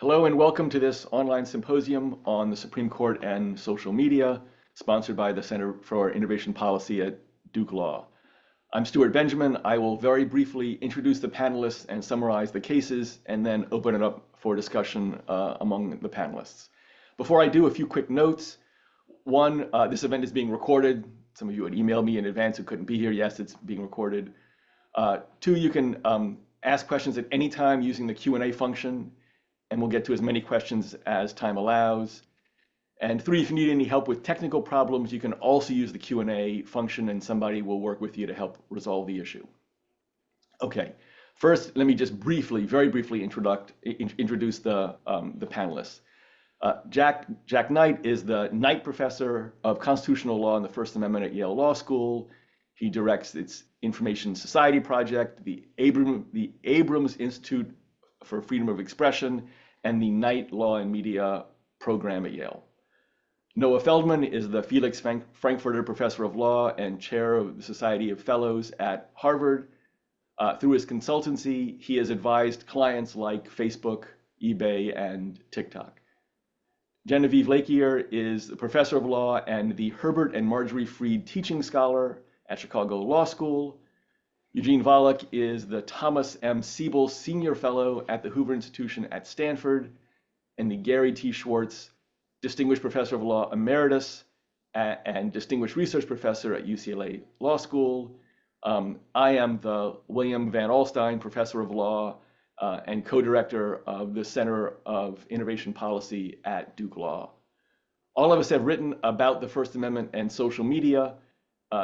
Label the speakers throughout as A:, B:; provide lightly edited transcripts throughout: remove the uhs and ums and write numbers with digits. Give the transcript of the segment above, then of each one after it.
A: Hello and welcome to this online symposium on the Supreme Court and social media, sponsored by the Center for Innovation Policy at Duke Law. I'm Stuart Benjamin. I will very briefly introduce the panelists and summarize the cases, and then open it up for discussion among the panelists. Before I do, a few quick notes. One, this event is being recorded. Some of you had emailed me in advance who couldn't be here. Yes, it's being recorded. Two, you can ask questions at any time using the Q&A function, and we'll get to as many questions as time allows. And three, if you need any help with technical problems, you can also use the Q&A function and somebody will work with you to help resolve the issue. Okay, first, let me just briefly, very briefly introduce the panelists. Jack Knight is the Knight Professor of Constitutional Law and the First Amendment at Yale Law School. He directs its Information Society Project, the Abrams Institute for Freedom of Expression, and the Knight Law and Media program at Yale. Noah Feldman is the Felix Frankfurter Professor of Law and Chair of the Society of Fellows at Harvard. Through his consultancy, he has advised clients like Facebook, eBay, and TikTok. Genevieve Lakier is the Professor of Law and the Herbert and Marjorie Freed Teaching Scholar at Chicago Law School. Eugene Volokh is the Thomas M. Siebel Senior Fellow at the Hoover Institution at Stanford, and the Gary T. Schwartz Distinguished Professor of Law Emeritus and Distinguished Research Professor at UCLA Law School. I am the William Van Alstyne Professor of Law and co-director of the Center of Innovation Policy at Duke Law. All of us have written about the First Amendment and social media.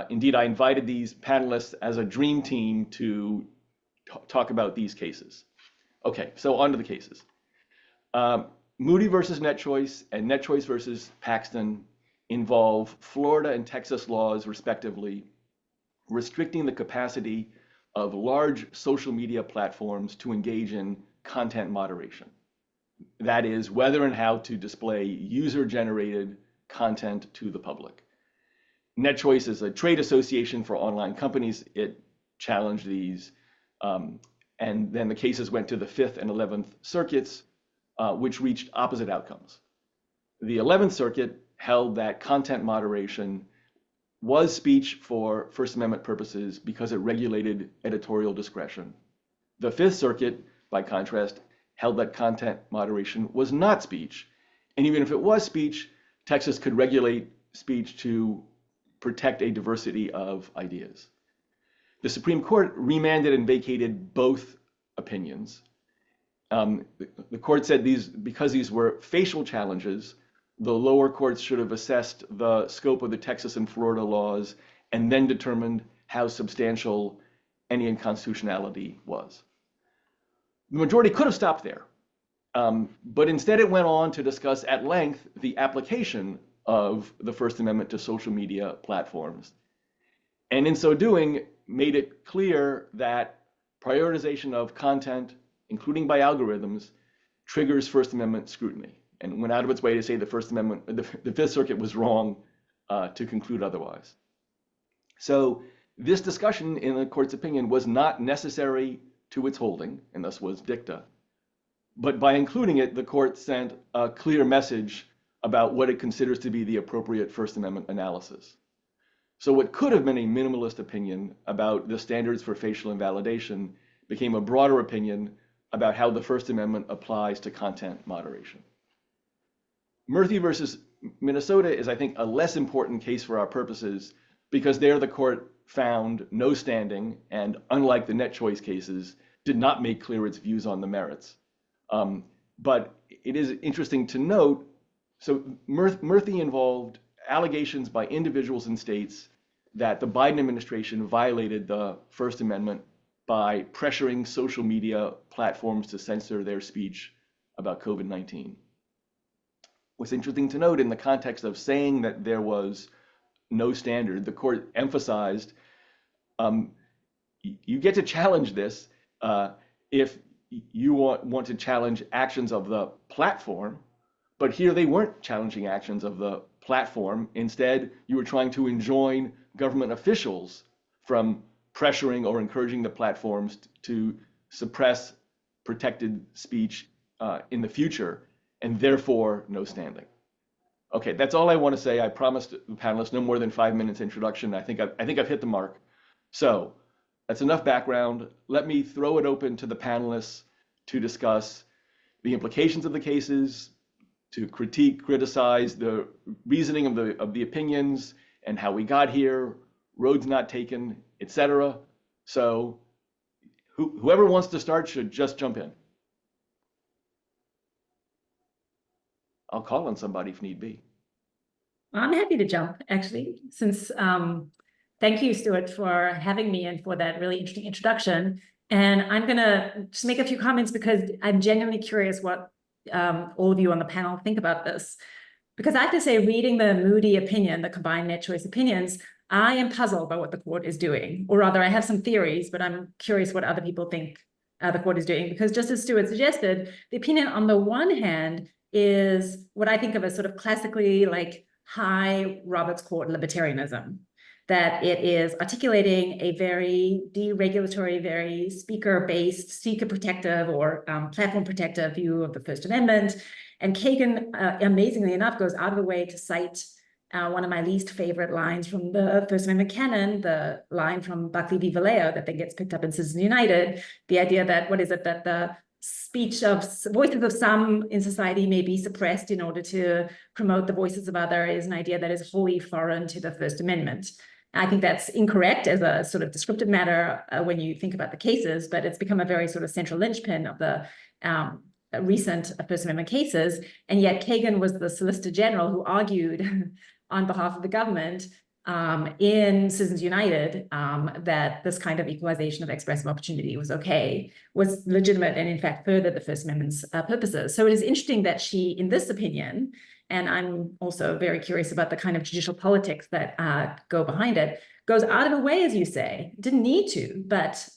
A: Indeed, I invited these panelists as a dream team to talk about these cases. Okay, so on to the cases. Moody versus NetChoice and NetChoice versus Paxton involve Florida and Texas laws, respectively, restricting the capacity of large social media platforms to engage in content moderation. That is, whether and how to display user-generated content to the public. NetChoice is a trade association for online companies. It challenged these, and then the cases went to the 5th and 11th circuits, which reached opposite outcomes. The 11th Circuit held that content moderation was speech for First Amendment purposes because it regulated editorial discretion. The 5th Circuit, by contrast, held that content moderation was not speech, and even if it was speech, Texas could regulate speech to protect a diversity of ideas. The Supreme Court remanded and vacated both opinions. The court said because these were facial challenges, the lower courts should have assessed the scope of the Texas and Florida laws and then determined how substantial any unconstitutionality was. The majority could have stopped there, but instead it went on to discuss at length the application of the First Amendment to social media platforms. And in so doing, made it clear that prioritization of content, including by algorithms, triggers First Amendment scrutiny, and went out of its way to say the Fifth Circuit was wrong to conclude otherwise. So this discussion, in the court's opinion, was not necessary to its holding, and thus was dicta. But by including it, the court sent a clear message about what it considers to be the appropriate First Amendment analysis. So what could have been a minimalist opinion about the standards for facial invalidation became a broader opinion about how the First Amendment applies to content moderation. Murphy versus Minnesota is, I think, a less important case for our purposes because there the court found no standing and, unlike the NetChoice cases, did not make clear its views on the merits. But it is interesting to note, so Murphy involved allegations by individuals and states that the Biden administration violated the First Amendment by pressuring social media platforms to censor their speech about COVID-19. What's interesting to note in the context of saying that there was no standard, the court emphasized you get to challenge this if you want to challenge actions of the platform, but here they weren't challenging actions of the platform. Instead, you were trying to enjoin government officials from pressuring or encouraging the platforms to suppress protected speech in the future, and therefore no standing. Okay, that's all I want to say. I promised the panelists no more than 5 minutes introduction. I think I've hit the mark. So that's enough background. Let me throw it open to the panelists to discuss the implications of the cases, to critique, criticize the reasoning of the opinions and how we got here, roads not taken, etc. So whoever wants to start should just jump in. I'll call on somebody if need be.
B: I'm happy to jump, actually, since thank you, Stuart, for having me and for that really interesting introduction. And I'm going to just make a few comments because I'm genuinely curious what all of you on the panel think about this. Because I have to say, reading the Moody opinion, the combined net choice opinions, I am puzzled by what the court is doing. Or rather, I have some theories, but I'm curious what other people think the court is doing. Because just as Stuart suggested, the opinion on the one hand is what I think of as sort of classically like high Roberts Court libertarianism, that it is articulating a very deregulatory, very speaker-based, speaker-protective or platform-protective view of the First Amendment. And Kagan, amazingly enough, goes out of the way to cite one of my least favorite lines from the First Amendment canon, the line from Buckley v. Vallejo that then gets picked up in Citizens United, the idea that, what is it, that the speech of voices of some in society may be suppressed in order to promote the voices of others is an idea that is wholly foreign to the First Amendment. I think that's incorrect as a sort of descriptive matter when you think about the cases, but it's become a very sort of central linchpin of the recent First Amendment cases. And yet Kagan was the Solicitor General who argued on behalf of the government in Citizens United that this kind of equalization of expressive opportunity was okay, was legitimate, and in fact furthered the First Amendment's purposes. So it is interesting that she, in this opinion, and I'm also very curious about the kind of judicial politics that go behind it, goes out of the way, as you say, didn't need to, but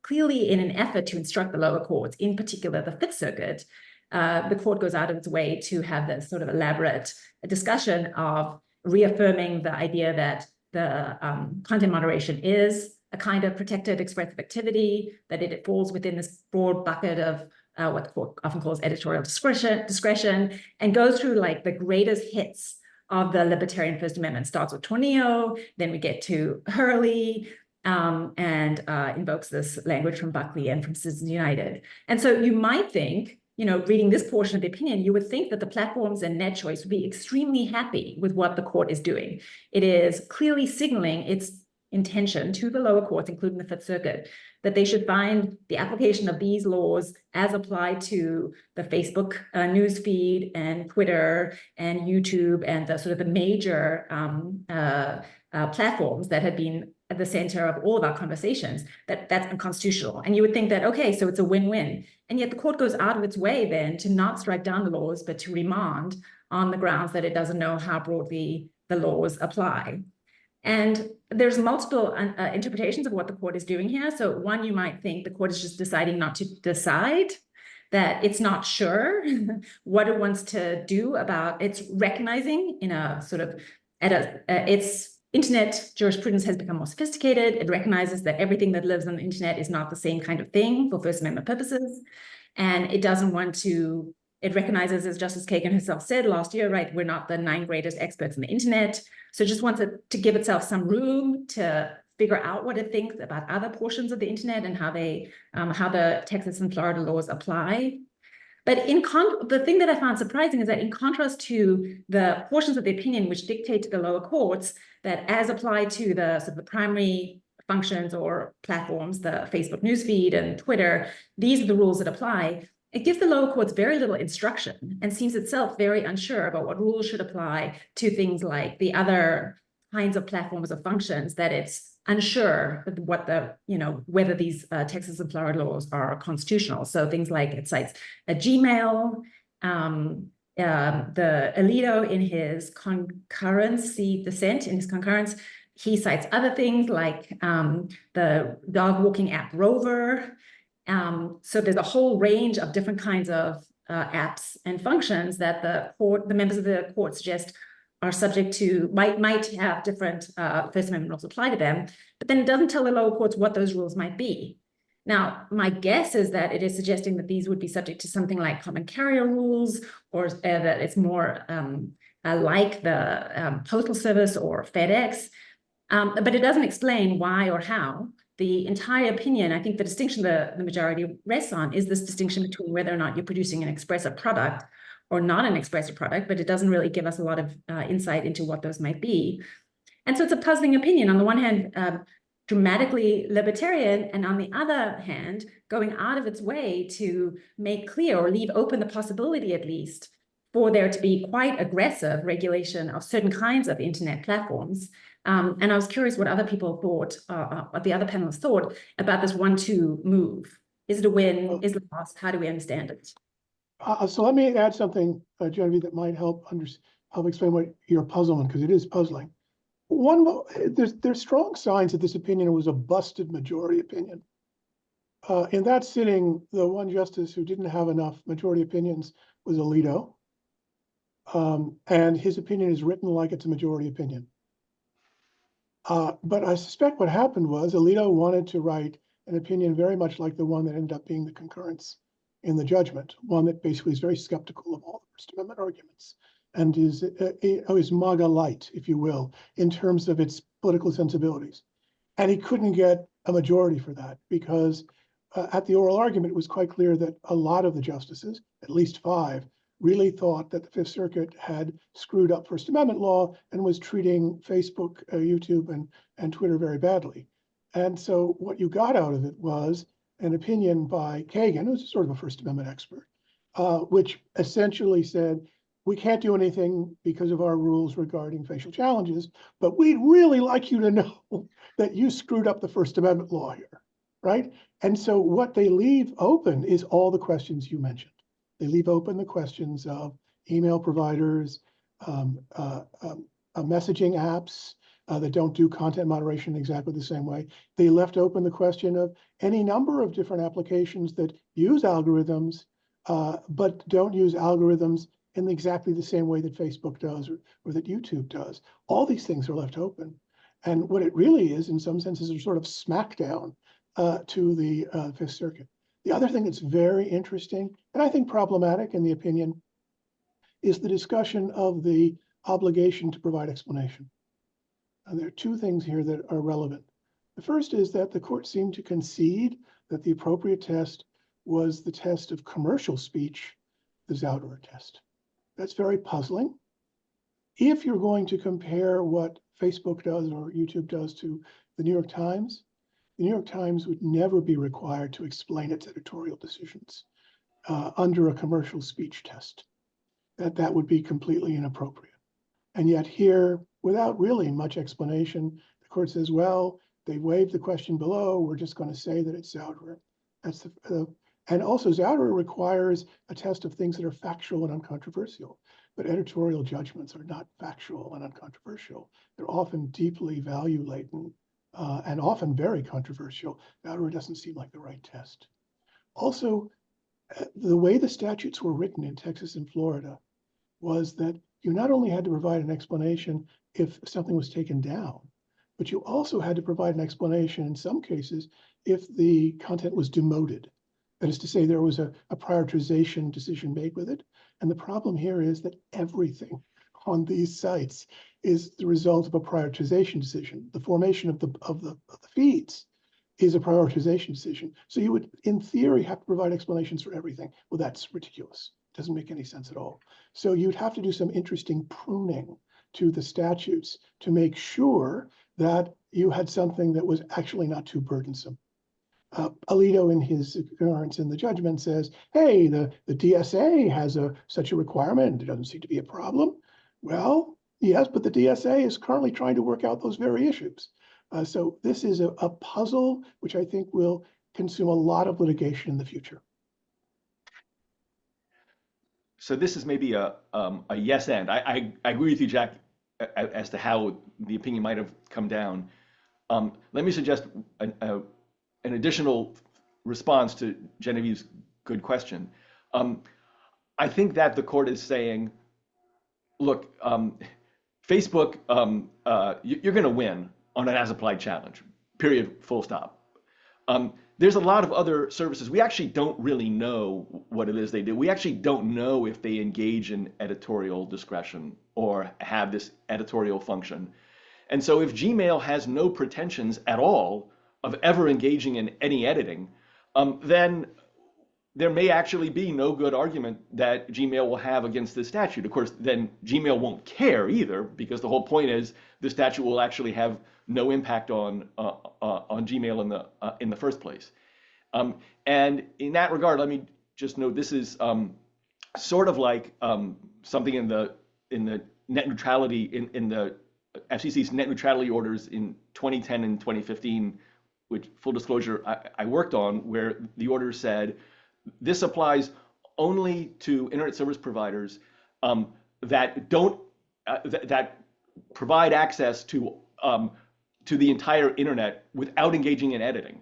B: clearly in an effort to instruct the lower courts, in particular the Fifth Circuit, the court goes out of its way to have this sort of elaborate discussion of reaffirming the idea that the content moderation is a kind of protected expressive activity, that it falls within this broad bucket of what the court often calls editorial discretion, and goes through like the greatest hits of the libertarian First Amendment. Starts with Tornillo, then we get to Hurley, and invokes this language from Buckley and from Citizens United. And so you might think, you know, reading this portion of the opinion, you would think that the platforms and net choice would be extremely happy with what the court is doing. It is clearly signaling its intention to the lower courts, including the Fifth Circuit, that they should find the application of these laws as applied to the Facebook news feed and Twitter and YouTube and the sort of the major platforms that had been at the center of all of our conversations, that's unconstitutional. And you would think that, okay, so it's a win-win. And yet the court goes out of its way then to not strike down the laws, but to remand on the grounds that it doesn't know how broadly the laws apply. And there's multiple interpretations of what the court is doing here. So one, you might think the court is just deciding not to decide, that it's not sure what it wants to do about, it's recognizing in a sort of, its internet jurisprudence has become more sophisticated. It recognizes that everything that lives on the internet is not the same kind of thing for First Amendment purposes. And it doesn't want to, it recognizes, as Justice Kagan herself said last year, right, we're not the 9 greatest experts on the internet. So it just wants it to give itself some room to figure out what it thinks about other portions of the internet and how they, how the Texas and Florida laws apply. But the thing that I found surprising is that in contrast to the portions of the opinion which dictate to the lower courts that as applied to the sort of the primary functions or platforms, the Facebook newsfeed and Twitter, these are the rules that apply. It gives the lower courts very little instruction and seems itself very unsure about what rules should apply to things like the other kinds of platforms or functions, that it's unsure what the, you know, whether these Texas and Florida laws are constitutional. So things like it cites a Gmail, the Alito in his concurrence, the dissent in his concurrence, he cites other things like the dog walking app Rover. So there's a whole range of different kinds of apps and functions that the members of the court suggest are subject to, might have different First Amendment rules apply to them, but then it doesn't tell the lower courts what those rules might be. Now, my guess is that it is suggesting that these would be subject to something like common carrier rules, or that it's more like the Postal Service or FedEx. But it doesn't explain why or how. The entire opinion, I think the distinction the majority rests on is this distinction between whether or not you're producing an expressive product or not an expressive product, but it doesn't really give us a lot of insight into what those might be. And so it's a puzzling opinion. On the one hand, dramatically libertarian, and on the other hand, going out of its way to make clear or leave open the possibility, at least, for there to be quite aggressive regulation of certain kinds of internet platforms. And I was curious what other people thought, what the other panelists thought about this 1-2 move. Is it a win? Is it a loss? How do we understand it?
C: So let me add something, Genevieve, that might help explain what your puzzlement, because it is puzzling. There's strong signs that this opinion was a busted majority opinion. In that sitting, the one justice who didn't have enough majority opinions was Alito. And his opinion is written like it's a majority opinion. But I suspect what happened was Alito wanted to write an opinion very much like the one that ended up being the concurrence in the judgment, one that basically is very skeptical of all the First Amendment arguments and is MAGA light, if you will, in terms of its political sensibilities. And he couldn't get a majority for that because at the oral argument, it was quite clear that a lot of the justices, at least 5, really thought that the Fifth Circuit had screwed up First Amendment law and was treating Facebook, YouTube, and Twitter very badly. And so what you got out of it was an opinion by Kagan, who's sort of a First Amendment expert, which essentially said, we can't do anything because of our rules regarding facial challenges, but we'd really like you to know that you screwed up the First Amendment law here, right? And so what they leave open is all the questions you mentioned. They leave open the questions of email providers, messaging apps that don't do content moderation exactly the same way. They left open the question of any number of different applications that use algorithms, but don't use algorithms in exactly the same way that Facebook does or that YouTube does. All these things are left open. And what it really is, in some senses, is sort of smackdown to the Fifth Circuit. The other thing that's very interesting, and I think problematic in the opinion, is the discussion of the obligation to provide explanation. And there are 2 things here that are relevant. The first is that the court seemed to concede that the appropriate test was the test of commercial speech, the Zauderer test. That's very puzzling. If you're going to compare what Facebook does or YouTube does to the New York Times, the New York Times would never be required to explain its editorial decisions under a commercial speech test. That would be completely inappropriate. And yet here, without really much explanation, the court says, well, they waived the question below. We're just going to say that it's Zauderer. That's and also Zauderer requires a test of things that are factual and uncontroversial. But editorial judgments are not factual and uncontroversial. They're often deeply value laden and often very controversial. Zauderer doesn't seem like the right test. Also, the way the statutes were written in Texas and Florida was that you not only had to provide an explanation if something was taken down, but you also had to provide an explanation in some cases if the content was demoted. That is to say, there was a prioritization decision made with it. And the problem here is that everything on these sites is the result of a prioritization decision. The formation of the feeds is a prioritization decision. So you would, in theory, have to provide explanations for everything. Well, that's ridiculous. It doesn't make any sense at all. So you'd have to do some interesting pruning to the statutes to make sure that you had something that was actually not too burdensome. Alito, in his concurrence in the judgment, says, hey, the DSA has such a requirement. It doesn't seem to be a problem. Well, yes, but the DSA is currently trying to work out those very issues. So this is a puzzle which I think will consume a lot of litigation in the future.
A: So this is maybe a yes and. I agree with you, Jack, as to how the opinion might have come down. Let me suggest an additional response to Genevieve's good question. I think that the court is saying, look, Facebook, you're going to win on an as-applied challenge, period, full stop. there's a lot of other services. We actually don't really know what it is they do. We actually don't know if they engage in editorial discretion or have this editorial function. And so if Gmail has no pretensions at all of ever engaging in any editing, then there may actually be no good argument that Gmail will have against this statute. Of course, then Gmail won't care either, because the whole point is the statute will actually have no impact on Gmail in the first place. And in that regard, let me just note this is sort of like something in the net neutrality in the FCC's net neutrality orders in 2010 and 2015, which full disclosure I worked on, where the order said this applies only to internet service providers that don't that provide access to the entire internet without engaging in editing.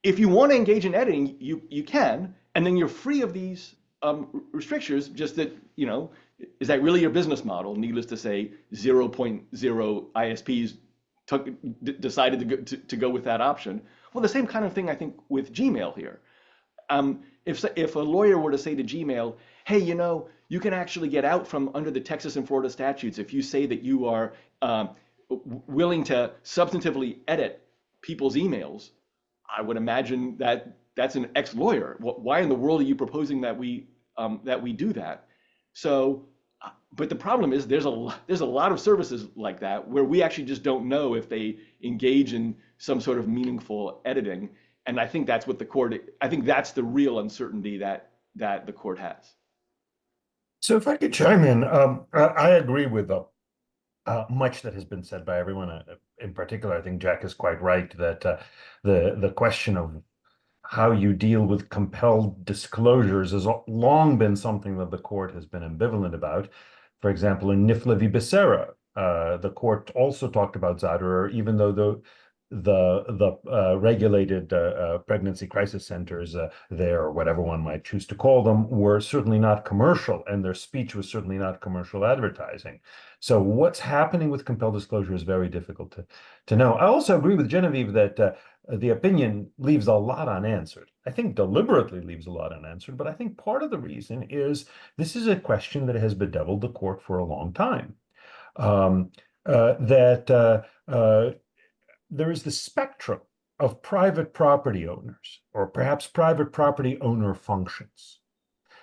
A: If you want to engage in editing, you can, and then you're free of these restrictions. Just that, you know, is that really your business model? Needless to say, 0.0 ISPs decided to go with that option. Well, the same kind of thing I think with Gmail here. If a lawyer were to say to Gmail, hey, you know, you can actually get out from under the Texas and Florida statutes if you say that you are willing to substantively edit people's emails, I would imagine that that's an ex-lawyer. Why in the world are you proposing that we do that? So, but the problem is there's a lot of services like that where we actually just don't know if they engage in some sort of meaningful editing. And I think that's what I think that's the real uncertainty that the court has.
D: So if I could chime in, I agree with much that has been said by everyone. In particular, I think Jack is quite right that the question of how you deal with compelled disclosures has long been something that the court has been ambivalent about. For example, in Nifla v. Becerra, the court also talked about Zadarer, even though the regulated pregnancy crisis centers there, or whatever one might choose to call them, were certainly not commercial, and their speech was certainly not commercial advertising. So what's happening with compelled disclosure is very difficult to know. I also agree with Genevieve that the opinion leaves a lot unanswered. I think deliberately leaves a lot unanswered, but I think part of the reason is this is a question that has bedeviled the court for a long time. There is the spectrum of private property owners, or perhaps private property owner functions,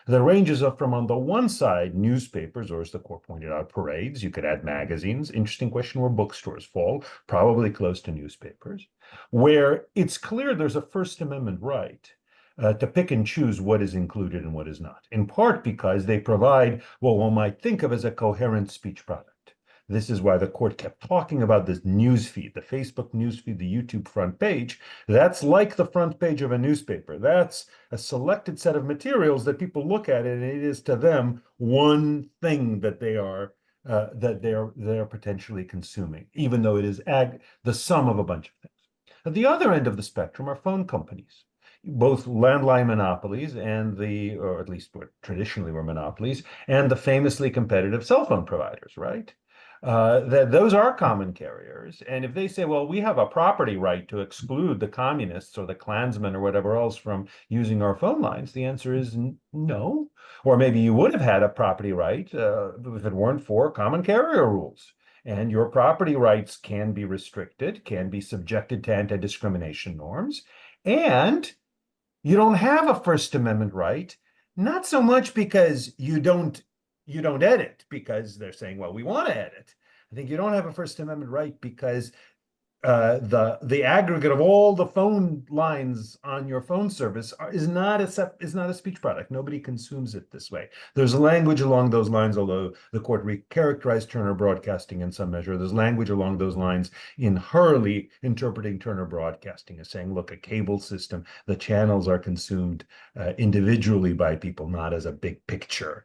D: that ranges up from, on the one side, newspapers, or as the court pointed out, parades. You could add magazines. Interesting question where bookstores fall, probably close to newspapers, where it's clear there's a First Amendment right to pick and choose what is included and what is not, in part because they provide what one might think of as a coherent speech product. This is why the court kept talking about this news feed, the Facebook news feed, the YouTube front page. That's like the front page of a newspaper. That's a selected set of materials that people look at, and it is to them one thing that they are potentially consuming, even though it is the sum of a bunch of things. At the other end of the spectrum are phone companies, both landline monopolies and or at least what traditionally were monopolies, and the famously competitive cell phone providers, right? Those are common carriers. And if they say, well, we have a property right to exclude the communists or the Klansmen or whatever else from using our phone lines, the answer is no. Or maybe you would have had a property right if it weren't for common carrier rules. And your property rights can be restricted, can be subjected to anti-discrimination norms. And you don't have a First Amendment right, not so much because you don't edit, because they're saying, well, we want to edit. I think you don't have a First Amendment right because the aggregate of all the phone lines on your phone service is not a speech product. Nobody consumes it this way. There's language along those lines, although the court recharacterized Turner Broadcasting in some measure. There's language along those lines in Hurley interpreting Turner Broadcasting as saying, look, a cable system, the channels are consumed individually by people, not as a big picture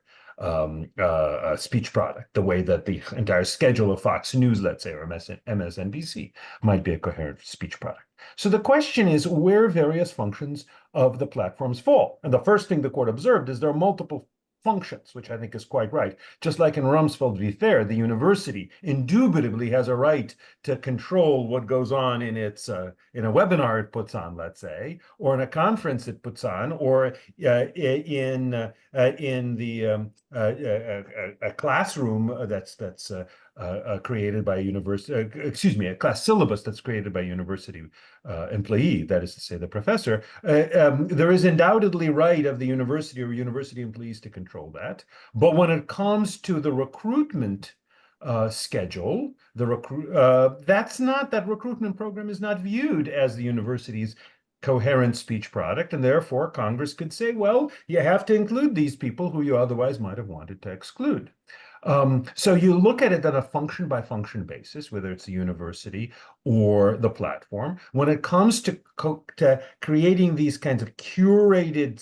D: speech product, the way that the entire schedule of Fox News, let's say, or MSNBC might be a coherent speech product. So the question is where various functions of the platforms fall. And the first thing the court observed is there are multiple functions, which I think is quite right. Just like in Rumsfeld v. Fair, the university indubitably has a right to control what goes on in its in a webinar it puts on, let's say, or in a conference it puts on, or in the a classroom that's created by a university, excuse me, a class syllabus that's created by a university employee, that is to say, the professor. There is undoubtedly right of the university or university employees to control that. But when it comes to the recruitment schedule, that recruitment program is not viewed as the university's coherent speech product, and therefore Congress could say, well, you have to include these people who you otherwise might have wanted to exclude. So you look at it on a function by function basis, whether it's the university or the platform. When it comes to creating these kinds of curated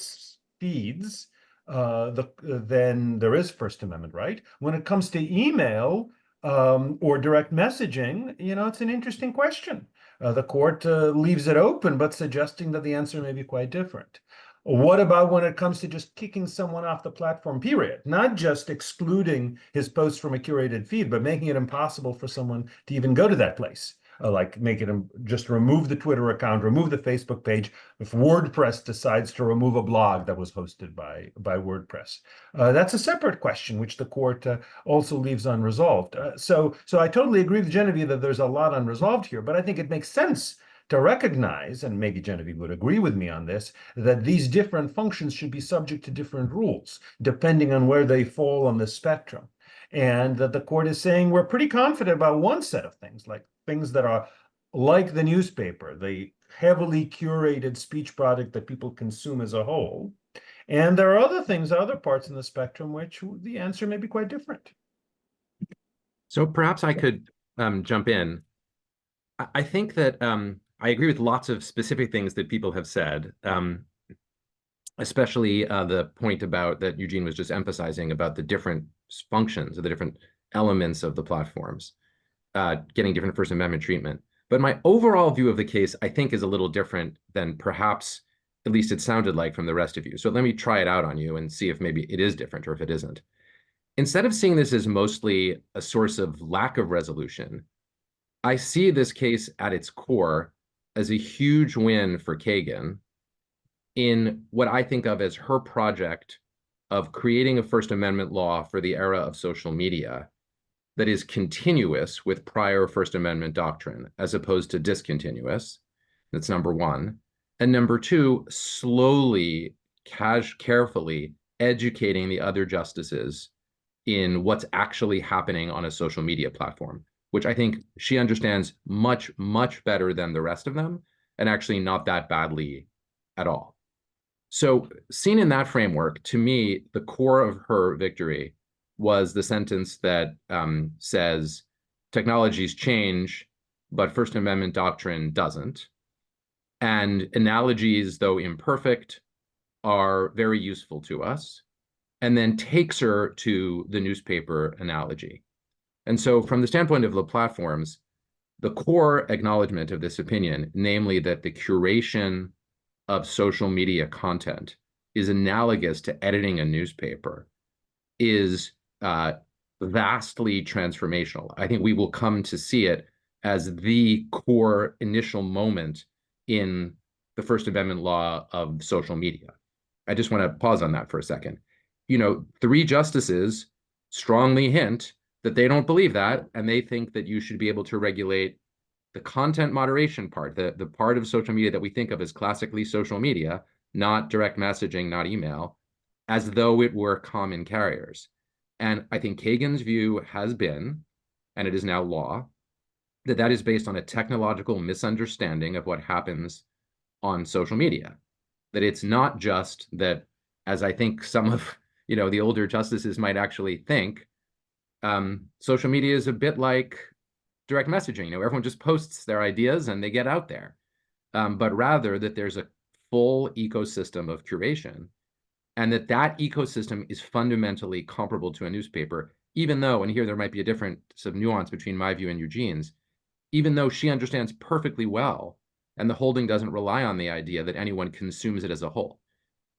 D: feeds, then there is First Amendment right. When it comes to email or direct messaging, it's an interesting question. The court leaves it open, but suggesting that the answer may be quite different. What about when it comes to just kicking someone off the platform, period? Not just excluding his posts from a curated feed, but making it impossible for someone to even go to that place. Like making him just remove the Twitter account, remove the Facebook page, if WordPress decides to remove a blog that was hosted by WordPress. That's a separate question, which the court also leaves unresolved. So I totally agree with Genevieve that there's a lot unresolved here, but I think it makes sense to recognize, and maybe Genevieve would agree with me on this, that these different functions should be subject to different rules, depending on where they fall on the spectrum. And that the court is saying we're pretty confident about one set of things, like things that are like the newspaper, the heavily curated speech product that people consume as a whole. And there are other things, other parts in the spectrum, which the answer may be quite different.
E: So perhaps I could jump in. I think that I agree with lots of specific things that people have said, especially the point about that Eugene was just emphasizing about the different functions, or the different elements of the platforms, getting different First Amendment treatment. But my overall view of the case, I think, is a little different than perhaps, at least it sounded like from the rest of you. So let me try it out on you and see if maybe it is different or if it isn't. Instead of seeing this as mostly a source of lack of resolution, I see this case at its core as a huge win for Kagan in what I think of as her project of creating a First Amendment law for the era of social media that is continuous with prior First Amendment doctrine, as opposed to discontinuous. That's number one. And number two, slowly, carefully educating the other justices in what's actually happening on a social media platform, which I think she understands much, much better than the rest of them, and actually not that badly at all. So seen in that framework, to me, the core of her victory was the sentence that says, technologies change, but First Amendment doctrine doesn't. And analogies, though imperfect, are very useful to us, and then takes her to the newspaper analogy. And so from the standpoint of the platforms, the core acknowledgement of this opinion, namely that the curation of social media content is analogous to editing a newspaper, is vastly transformational. I think we will come to see it as the core initial moment in the First Amendment law of social media. I just want to pause on that for a second. 3 justices strongly hint that they don't believe that, and they think that you should be able to regulate the content moderation part, the part of social media that we think of as classically social media, not direct messaging, not email, as though it were common carriers. And I think Kagan's view has been, and it is now law, that is based on a technological misunderstanding of what happens on social media. That it's not just that, as I think some of the older justices might actually think, social media is a bit like direct messaging. Everyone just posts their ideas and they get out there. But rather that there's a full ecosystem of curation, and that ecosystem is fundamentally comparable to a newspaper, even though, and here there might be a difference of nuance between my view and Eugene's, even though she understands perfectly well, and the holding doesn't rely on the idea that anyone consumes it as a whole.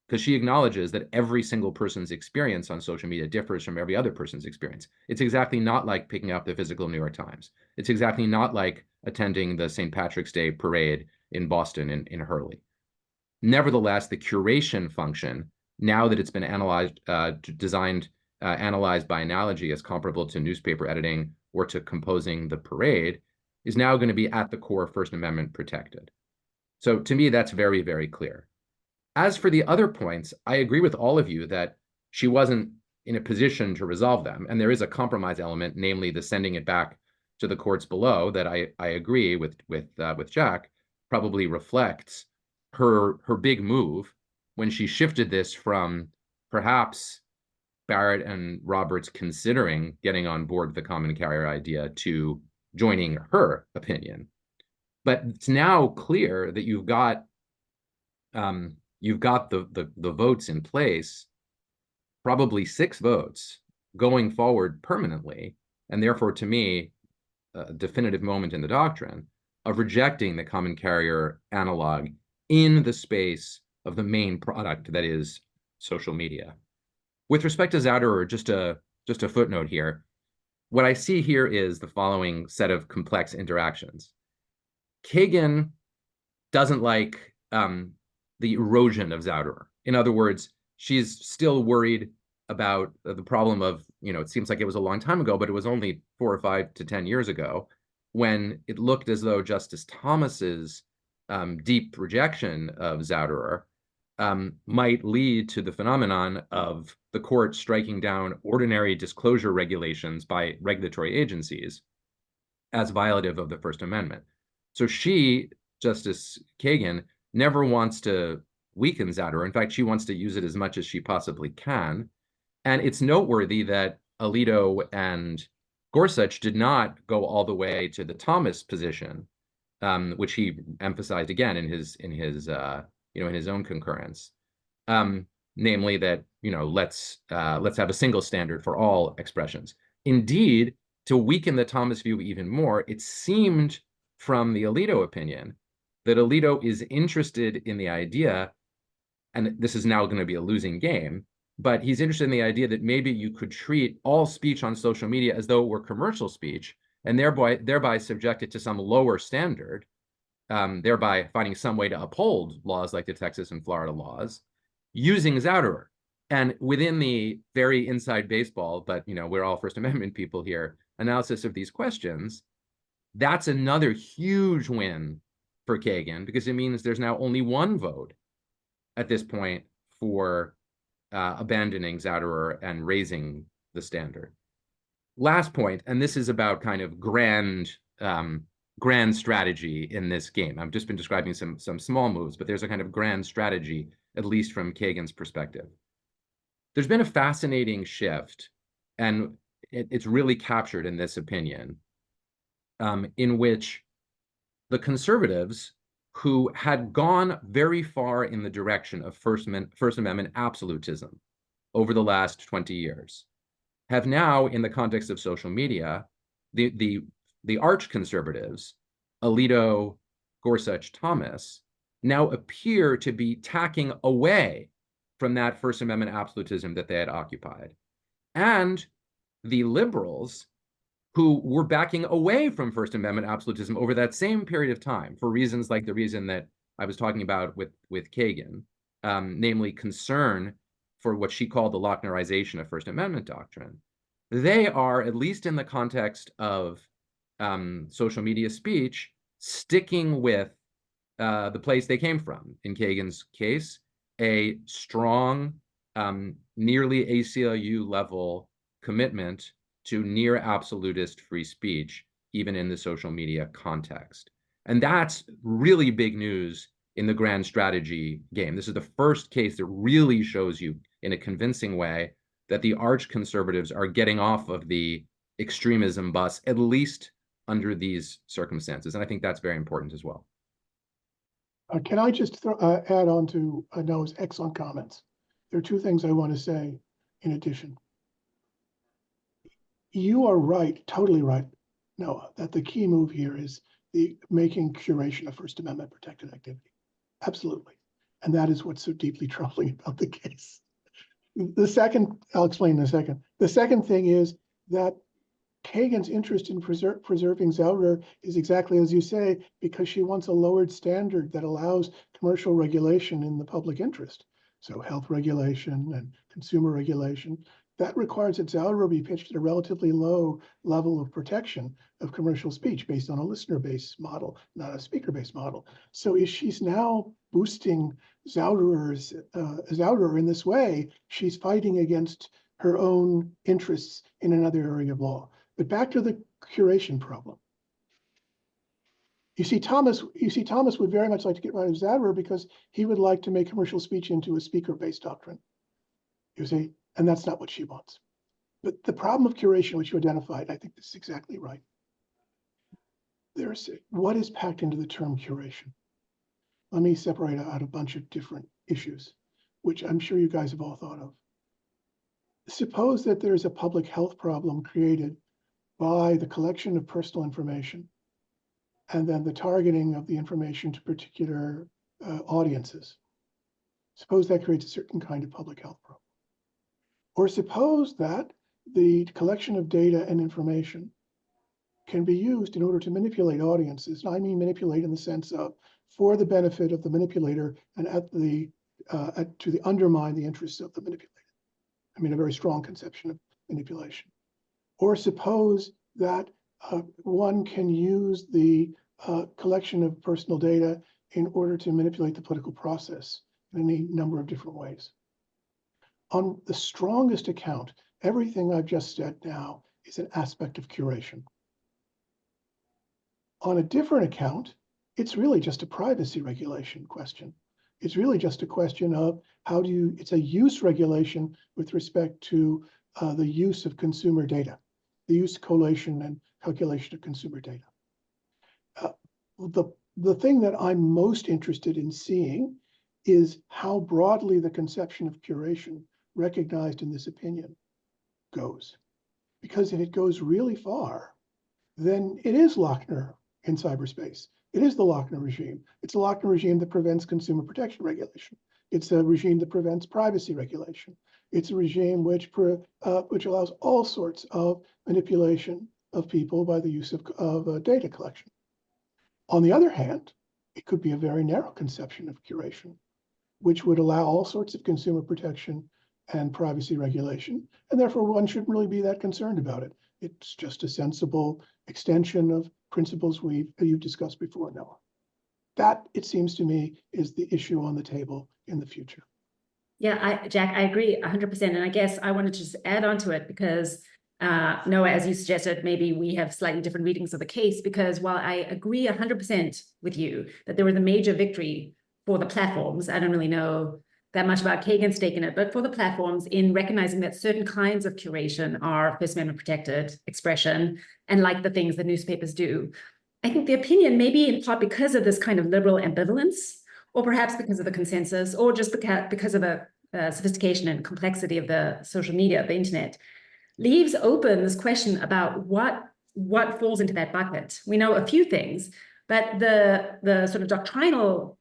E: because she acknowledges that every single person's experience on social media differs from every other person's experience. It's exactly not like picking up the physical New York Times. It's exactly not like attending the St. Patrick's Day parade in Boston in Hurley. Nevertheless, the curation function, now that it's been analyzed, analyzed by analogy as comparable to newspaper editing or to composing the parade, is now going to be at the core First Amendment protected. So to me, that's very, very clear. As for the other points, I agree with all of you that she wasn't in a position to resolve them. And there is a compromise element, namely the sending it back to the courts below, that I agree with Jack, probably reflects her big move when she shifted this from perhaps Barrett and Roberts considering getting on board the common carrier idea to joining her opinion. But it's now clear that you've got the votes in place, probably 6 votes going forward permanently, and therefore, to me, a definitive moment in the doctrine of rejecting the common carrier analog in the space of the main product that is social media. With respect to Zouderer, just a footnote here. What I see here is the following set of complex interactions. Kagan doesn't like the erosion of Zouderer. In other words, she's still worried about the problem of, it seems like it was a long time ago, but it was only 4 or 5 to 10 years ago when it looked as though Justice Thomas's deep rejection of Zouderer might lead to the phenomenon of the court striking down ordinary disclosure regulations by regulatory agencies as violative of the First Amendment. So she, Justice Kagan, never wants to weaken Zouderer. In fact, she wants to use it as much as she possibly can. And it's noteworthy that Alito and Gorsuch did not go all the way to the Thomas position, which he emphasized again in his own concurrence, namely that let's have a single standard for all expressions. Indeed, to weaken the Thomas view even more, it seemed from the Alito opinion that Alito is interested in the idea, and this is now going to be a losing game, but he's interested in the idea that maybe you could treat all speech on social media as though it were commercial speech, and thereby subject it to some lower standard, thereby finding some way to uphold laws like the Texas and Florida laws, using Zouderer. And within the very inside baseball, but we're all First Amendment people here, analysis of these questions, that's another huge win for Kagan, because it means there's now only one vote at this point for abandoning Zouderer and raising the standard. Last point, and this is about kind of grand strategy in this game. I've just been describing some small moves, but there's a kind of grand strategy, at least from Kagan's perspective. There's been a fascinating shift, and it's really captured in this opinion, in which the conservatives, who had gone very far in the direction of First Amendment absolutism over the last 20 years, have now, in the context of social media, the arch conservatives, Alito, Gorsuch, Thomas, now appear to be tacking away from that First Amendment absolutism that they had occupied. And the liberals, who were backing away from First Amendment absolutism over that same period of time, for reasons like the reason that I was talking about with Kagan, namely concern for what she called the Lochnerization of First Amendment doctrine, they are, at least in the context of social media speech, sticking with the place they came from. In Kagan's case, a strong, nearly ACLU level commitment to near absolutist free speech, even in the social media context. And that's really big news in the grand strategy game. This is the first case that really shows you in a convincing way that the arch conservatives are getting off of the extremism bus, at least under these circumstances. And I think that's very important as well.
C: Can I just add on to Noah's excellent comments? There are 2 things I want to say in addition. You are right, totally right, Noah, that the key move here is the making curation a First Amendment protected activity. Absolutely. And that is what's so deeply troubling about the case. The second, I'll explain in a second. The second thing is that Kagan's interest in preserving Zauderer is exactly as you say, because she wants a lowered standard that allows commercial regulation in the public interest. So health regulation and consumer regulation, that requires that Zauderer be pitched at a relatively low level of protection of commercial speech based on a listener-based model, not a speaker-based model. So if she's now boosting Zauderer in this way, she's fighting against her own interests in another area of law. But back to the curation problem. You see, Thomas would very much like to get rid of Zauderer because he would like to make commercial speech into a speaker-based doctrine. You see, and that's not what she wants. But the problem of curation, which you identified, I think this is exactly right. There's what is packed into the term curation. Let me separate out a bunch of different issues, which I'm sure you guys have all thought of. Suppose that there's a public health problem created by the collection of personal information and then the targeting of the information to particular audiences. Suppose that creates a certain kind of public health problem. Or suppose that the collection of data and information can be used in order to manipulate audiences. And I mean manipulate in the sense of for the benefit of the manipulator and to undermine the interests of the manipulator. I mean, a very strong conception of manipulation. Or suppose that one can use the collection of personal data in order to manipulate the political process in any number of different ways. On the strongest account, everything I've just said now is an aspect of curation. On a different account, it's really just a privacy regulation question. It's really just a question of it's a use regulation with respect to the use of consumer data, the use, collation, and calculation of consumer data. The thing that I'm most interested in seeing is how broadly the conception of curation recognized in this opinion goes. Because if it goes really far, then it is Lochner in cyberspace. It is the Lochner regime. It's a Lochner regime that prevents consumer protection regulation. It's a regime that prevents privacy regulation. It's a regime which allows all sorts of manipulation of people by the use of data collection. On the other hand, it could be a very narrow conception of curation, which would allow all sorts of consumer protection and privacy regulation, and therefore one shouldn't really be that concerned about it. It's just a sensible extension of principles you've discussed before, Noah. That, it seems to me, is the issue on the table in the future.
B: Yeah, Jack, I agree 100%. And I guess I wanted to just add on to it because Noah, as you suggested, maybe we have slightly different readings of the case, because while I agree 100% with you that there was a major victory for the platforms, I don't really know that much about Kagan's stake in it, but for the platforms in recognizing that certain kinds of curation are First Amendment protected expression and like the things that newspapers do. I think the opinion, maybe in part because of this kind of liberal ambivalence, or perhaps because of the consensus, or just because of the sophistication and complexity of the social media, the internet, leaves open this question about what falls into that bucket. We know a few things, but the sort of doctrinal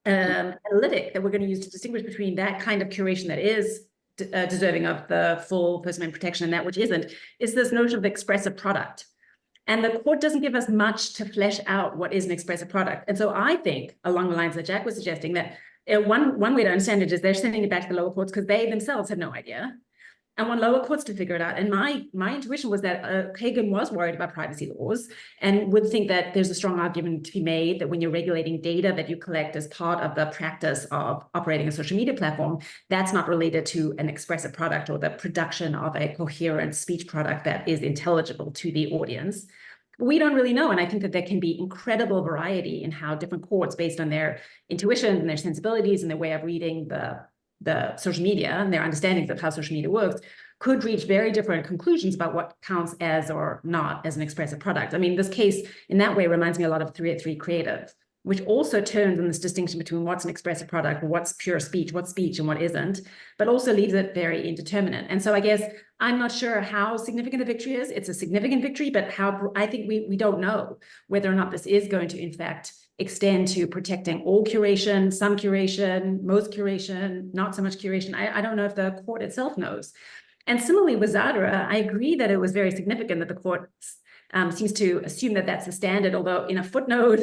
B: analytic that we're going to use to distinguish between that kind of curation that is deserving of the full First Amendment protection and that which isn't, is this notion of expressive product. And the court doesn't give us much to flesh out what is an expressive product. And so I think, along the lines that Jack was suggesting, that one way to understand it is they're sending it back to the lower courts because they themselves have no idea. And want lower courts to figure it out. And my intuition was that Kagan was worried about privacy laws and would think that there's a strong argument to be made that when you're regulating data that you collect as part of the practice of operating a social media platform, that's not related to an expressive product or the production of a coherent speech product that is intelligible to the audience. We don't really know. And I think that there can be incredible variety in how different courts, based on their intuition and their sensibilities and their way of reading the social media and their understandings of how social media works, could reach very different conclusions about what counts as or not as an expressive product. I mean, this case in that way reminds me a lot of 383 Creative, which also turns on this distinction between what's an expressive product, what's pure speech, what's speech and what isn't, but also leaves it very indeterminate. And so I guess I'm not sure how significant the victory is. It's a significant victory, but how I think we don't know whether or not this is going to, in fact, extend to protecting all curation, some curation, most curation, not so much curation. I don't know if the court itself knows. And similarly with Zadra, I agree that it was very significant that the court seems to assume that that's the standard, although in a footnote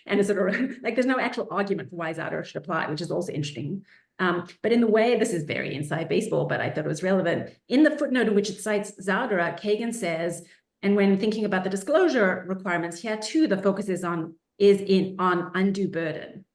B: and a sort of like there's no actual argument for why Zadra should apply, which is also interesting. But in the way, this is very inside baseball, but I thought it was relevant. In the footnote in which it cites Zadra, Kagan says, and when thinking about the disclosure requirements, here too, the focus is on undue burden.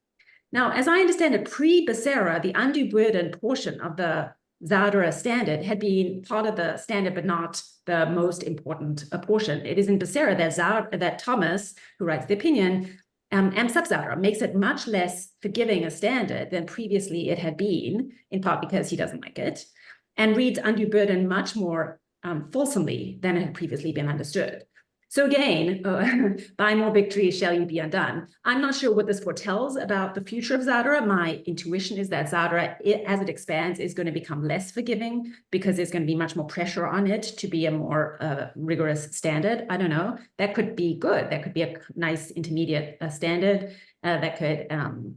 B: Now, as I understand it, pre-Becerra, the undue burden portion of the Zadra standard had been part of the standard, but not the most important portion. It is in Becerra that Thomas, who writes the opinion, amps up Zadra, makes it much less forgiving a standard than previously it had been, in part because he doesn't like it, and reads undue burden much more fulsomely than it had previously been understood. So again, by more victories shall you be undone. I'm not sure what this foretells about the future of Zadra. My intuition is that Zadra, as it expands, is going to become less forgiving because there's going to be much more pressure on it to be a more rigorous standard. I don't know. That could be good. That could be a nice intermediate standard that could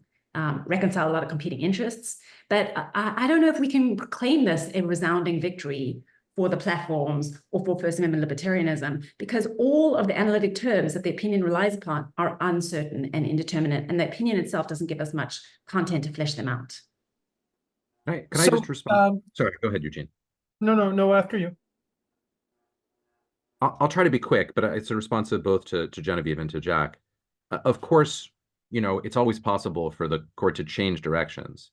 B: reconcile a lot of competing interests. But I don't know if we can claim this a resounding victory for the platforms or for First Amendment libertarianism, because all of the analytic terms that the opinion relies upon are uncertain and indeterminate, and the opinion itself doesn't give us much content to flesh them out.
E: All right, can I just respond? Sorry, go ahead, Eugene.
D: No, after you.
E: I'll try to be quick, but it's a response to both to Genevieve and to Jack. Of course, it's always possible for the court to change directions.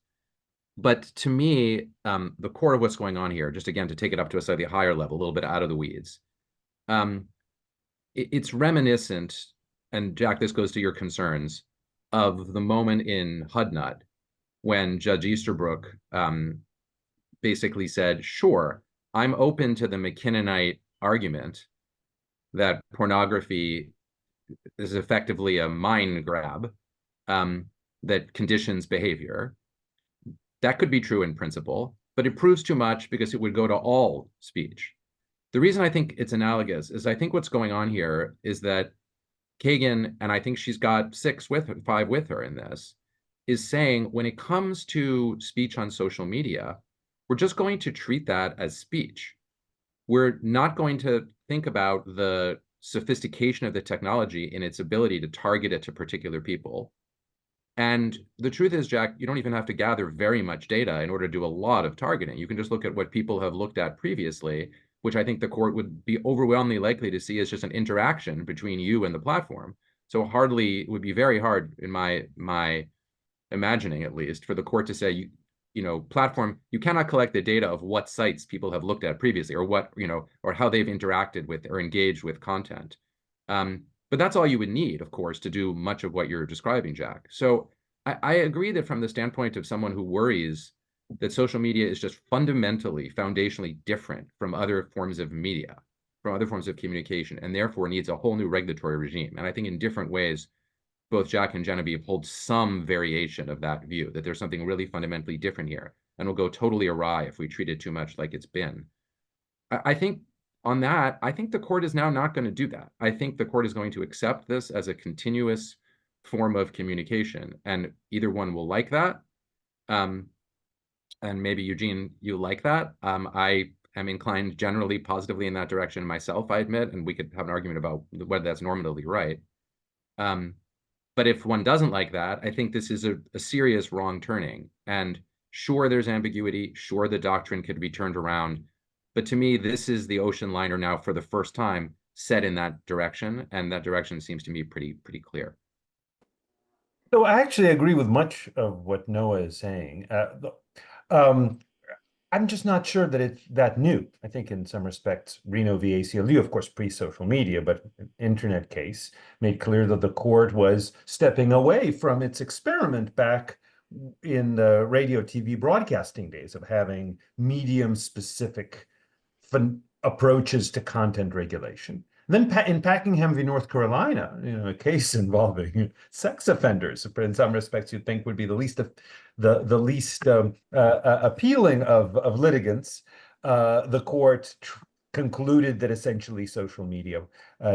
E: But to me, the core of what's going on here, just again, to take it up to a slightly higher level, a little bit out of the weeds, it's reminiscent, and Jack, this goes to your concerns, of the moment in Hudnut when Judge Easterbrook basically said, sure, I'm open to the McKinnonite argument that pornography is effectively a mind grab that conditions behavior. That could be true in principle, but it proves too much because it would go to all speech. The reason I think it's analogous is I think what's going on here is that Kagan, and I think she's got 5 with her in this, is saying when it comes to speech on social media, we're just going to treat that as speech. We're not going to think about the sophistication of the technology in its ability to target it to particular people. And the truth is, Jack, you don't even have to gather very much data in order to do a lot of targeting. You can just look at what people have looked at previously, which I think the court would be overwhelmingly likely to see as just an interaction between you and the platform. So it would be very hard in my imagining, at least, for the court to say, platform, you cannot collect the data of what sites people have looked at previously or what, or how they've interacted with or engaged with content. But that's all you would need, of course, to do much of what you're describing, Jack. So I agree that from the standpoint of someone who worries that social media is just fundamentally, foundationally different from other forms of media, from other forms of communication, and therefore needs a whole new regulatory regime. And I think in different ways, both Jack and Genevieve hold some variation of that view, that there's something really fundamentally different here, and will go totally awry if we treat it too much like it's been. I think on that, I think the court is now not going to do that. I think the court is going to accept this as a continuous form of communication, and either one will like that. And maybe, Eugene, you like that. I am inclined generally positively in that direction myself, I admit, and we could have an argument about whether that's normatively right. But if one doesn't like that, I think this is a serious wrong turning. And sure, there's ambiguity. Sure, the doctrine could be turned around. But to me, this is the ocean liner now for the first time set in that direction. And that direction seems to me pretty clear.
D: So I actually agree with much of what Noah is saying. I'm just not sure that it's that new. I think in some respects, Reno v. ACLU, of course, pre-social media, but an internet case made clear that the court was stepping away from its experiment back in the radio TV broadcasting days of having medium-specific approaches to content regulation. Then in Packingham v. North Carolina, a case involving sex offenders, in some respects you'd think would be the least appealing of litigants, the court concluded that essentially social media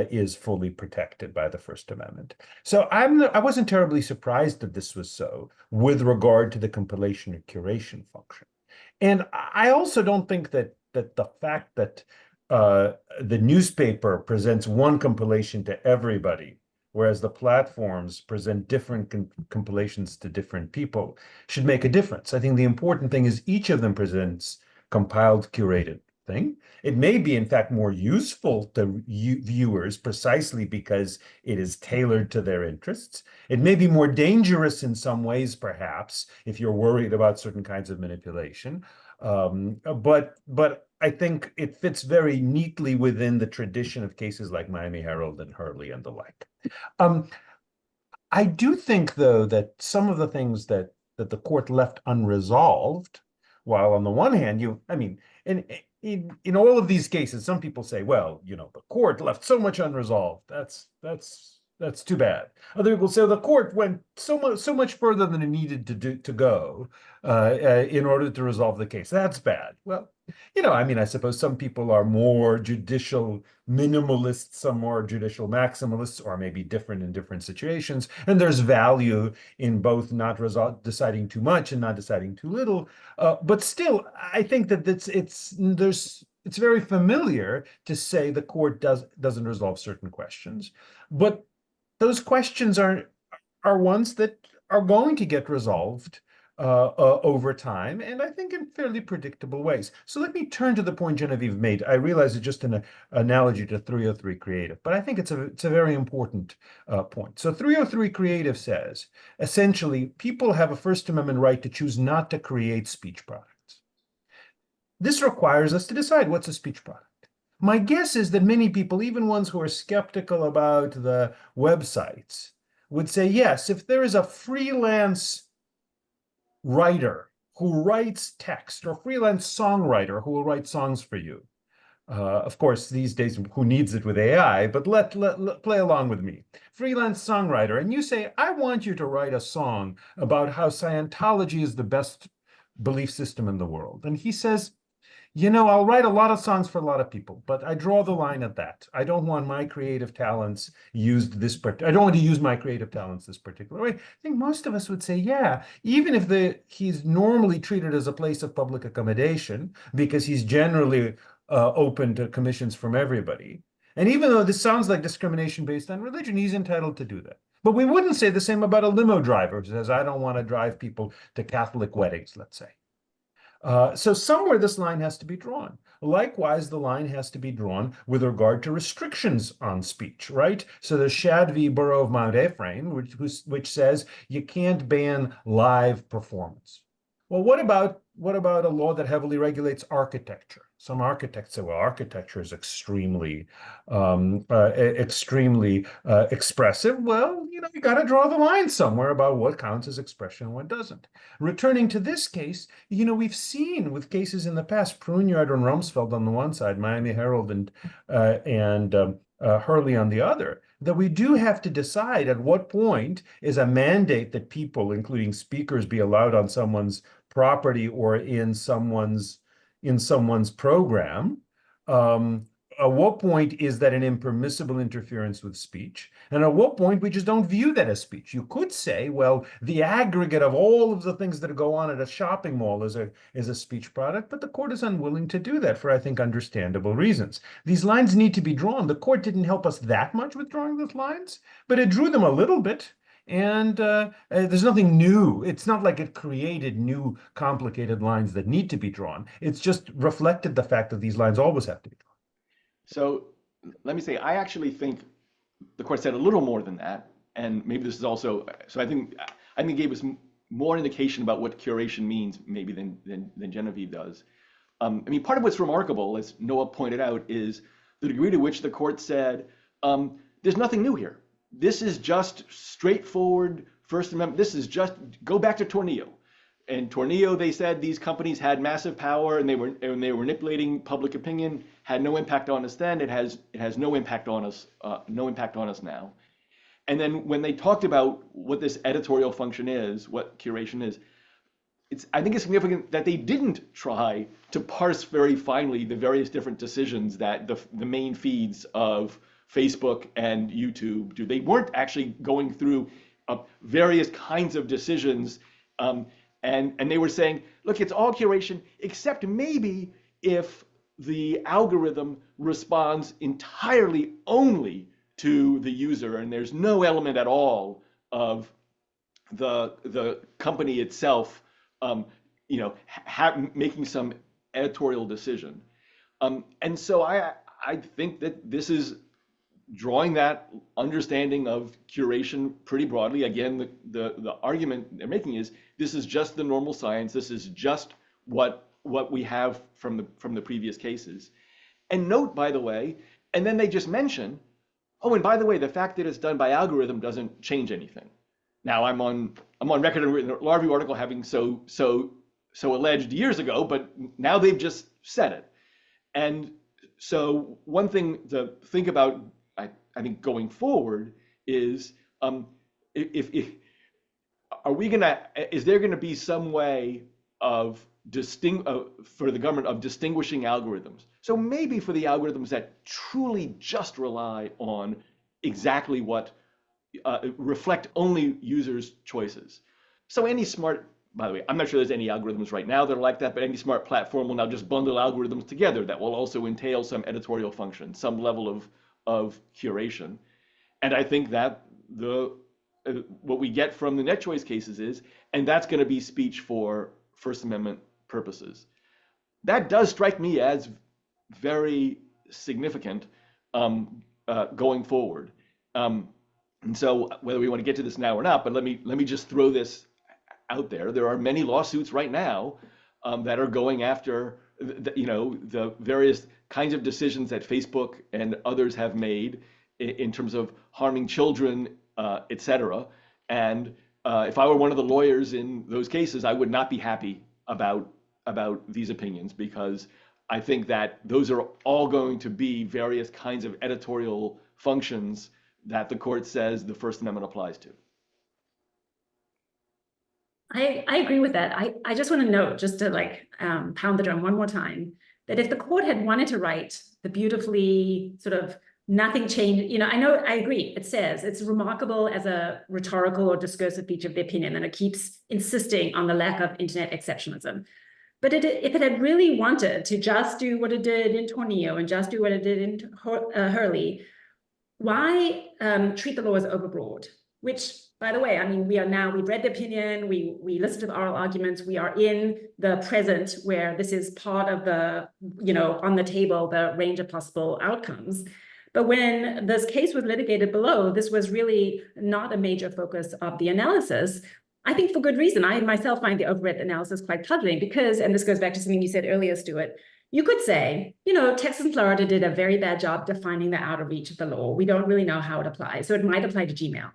D: is fully protected by the First Amendment. So I wasn't terribly surprised that this was so with regard to the compilation or curation function. And I also don't think that the fact that the newspaper presents one compilation to everybody, whereas the platforms present different compilations to different people, should make a difference. I think the important thing is each of them presents compiled, curated thing. It may be, in fact, more useful to viewers precisely because it is tailored to their interests. It may be more dangerous in some ways, perhaps, if you're worried about certain kinds of manipulation. But I think it fits very neatly within the tradition of cases like Miami Herald and Hurley and the like. I do think, though, that some of the things that the court left unresolved, while on the one hand, in all of these cases, some people say, well, the court left so much unresolved. That's too bad. Other people say the court went so much further than it needed to go in order to resolve the case. That's bad. Well, I suppose some people are more judicial minimalists, some more judicial maximalists, or maybe different in different situations. And there's value in both not deciding too much and not deciding too little. But still, I think that it's very familiar to say the court doesn't resolve certain questions, but those questions are ones that are going to get resolved over time, and I think in fairly predictable ways. So let me turn to the point Genevieve made. I realize it's just an analogy to 303 Creative, but I think it's a very important point. So 303 Creative says, essentially, people have a First Amendment right to choose not to create speech products. This requires us to decide what's a speech product. My guess is that many people, even ones who are skeptical about the websites, would say, yes, if there is a freelance writer who writes text, or freelance songwriter who will write songs for you. Of course, these days, who needs it with AI, but let play along with me. Freelance songwriter, and you say, I want you to write a song about how Scientology is the best belief system in the world. And he says, I'll write a lot of songs for a lot of people, but I draw the line at that. I don't want my creative talents used I don't want to use my creative talents this particular way. I think most of us would say, yeah, even if he's normally treated as a place of public accommodation because he's generally open to commissions from everybody. And even though this sounds like discrimination based on religion, he's entitled to do that. But we wouldn't say the same about a limo driver who says, I don't want to drive people to Catholic weddings, let's say. So somewhere this line has to be drawn. Likewise, the line has to be drawn with regard to restrictions on speech, right? So the Shad v. Borough of Mount Ephraim, which says you can't ban live performance. Well, what about a law that heavily regulates architecture? Some architects say, well, architecture is extremely expressive. Well, you got to draw the line somewhere about what counts as expression and what doesn't. Returning to this case, we've seen with cases in the past, Pruneyard and Rumsfeld on the one side, Miami Herald and Hurley on the other, that we do have to decide at what point is a mandate that people, including speakers, be allowed on someone's property or in someone's program. At what point is that an impermissible interference with speech? And at what point we just don't view that as speech? You could say, well, the aggregate of all of the things that go on at a shopping mall is a speech product, but the court is unwilling to do that for, I think, understandable reasons. These lines need to be drawn. The court didn't help us that much with drawing those lines, but it drew them a little bit. And there's nothing new. It's not like it created new complicated lines that need to be drawn. It's just reflected the fact that these lines always have to be drawn.
A: So let me say, I actually think the court said a little more than that. And maybe this is also, so I think it gave us more indication about what curation means maybe than Genevieve does. Part of what's remarkable, as Noah pointed out, is the degree to which the court said, there's nothing new here. This is just straightforward First Amendment. This is just, go back to Tornillo. In Tornillo, they said these companies had massive power and they were manipulating public opinion, had no impact on us then. It has no impact on us, now. And then when they talked about what this editorial function is, what curation is, I think it's significant that they didn't try to parse very finely the various different decisions that the main feeds of Facebook and YouTube do. They weren't actually going through various kinds of decisions, and they were saying, look, it's all curation, except maybe if the algorithm responds entirely only to the user, and there's no element at all of the company itself, making some editorial decision. And so I think that this is drawing that understanding of curation pretty broadly. Again, the argument they're making is this is just the normal science. This is just what we have from the previous cases. And note, by the way, and then they just mention, oh, and by the way, the fact that it's done by algorithm doesn't change anything. Now I'm on record in a law review article having so alleged years ago, but now they've just said it. And so one thing to think about, I think, going forward is is there gonna be some way of for the government of distinguishing algorithms? So maybe for the algorithms that truly just rely on exactly what reflect only users' choices. So any smart, by the way, I'm not sure there's any algorithms right now that are like that, but any smart platform will now just bundle algorithms together that will also entail some editorial function, some level of curation. And I think that what we get from the net choice cases is, and that's going to be speech for First Amendment purposes. That does strike me as very significant going forward. And so whether we want to get to this now or not, but let me just throw this out there. There are many lawsuits right now that are going after the various kinds of decisions that Facebook and others have made in terms of harming children, et cetera. And if I were one of the lawyers in those cases, I would not be happy about these opinions, because I think that those are all going to be various kinds of editorial functions that the court says the First Amendment applies to.
B: I agree with that. I just want to note, just to pound the drum one more time, that if the court had wanted to write the beautifully sort of nothing changed, I agree. It says it's remarkable as a rhetorical or discursive feature of the opinion, and it keeps insisting on the lack of internet exceptionalism. But if it had really wanted to just do what it did in Tornillo and just do what it did in Hurley, why treat the law as overbroad? Which, by the way, I mean, we've read the opinion, we listened to the oral arguments, we are in the present where this is part of the, on the table, the range of possible outcomes. But when this case was litigated below, this was really not a major focus of the analysis. I think for good reason. I myself find the overbreadth analysis quite puzzling because, and this goes back to something you said earlier, Stuart, you could say, Texas and Florida did a very bad job defining the outer reach of the law. We don't really know how it applies. So it might apply to Gmail.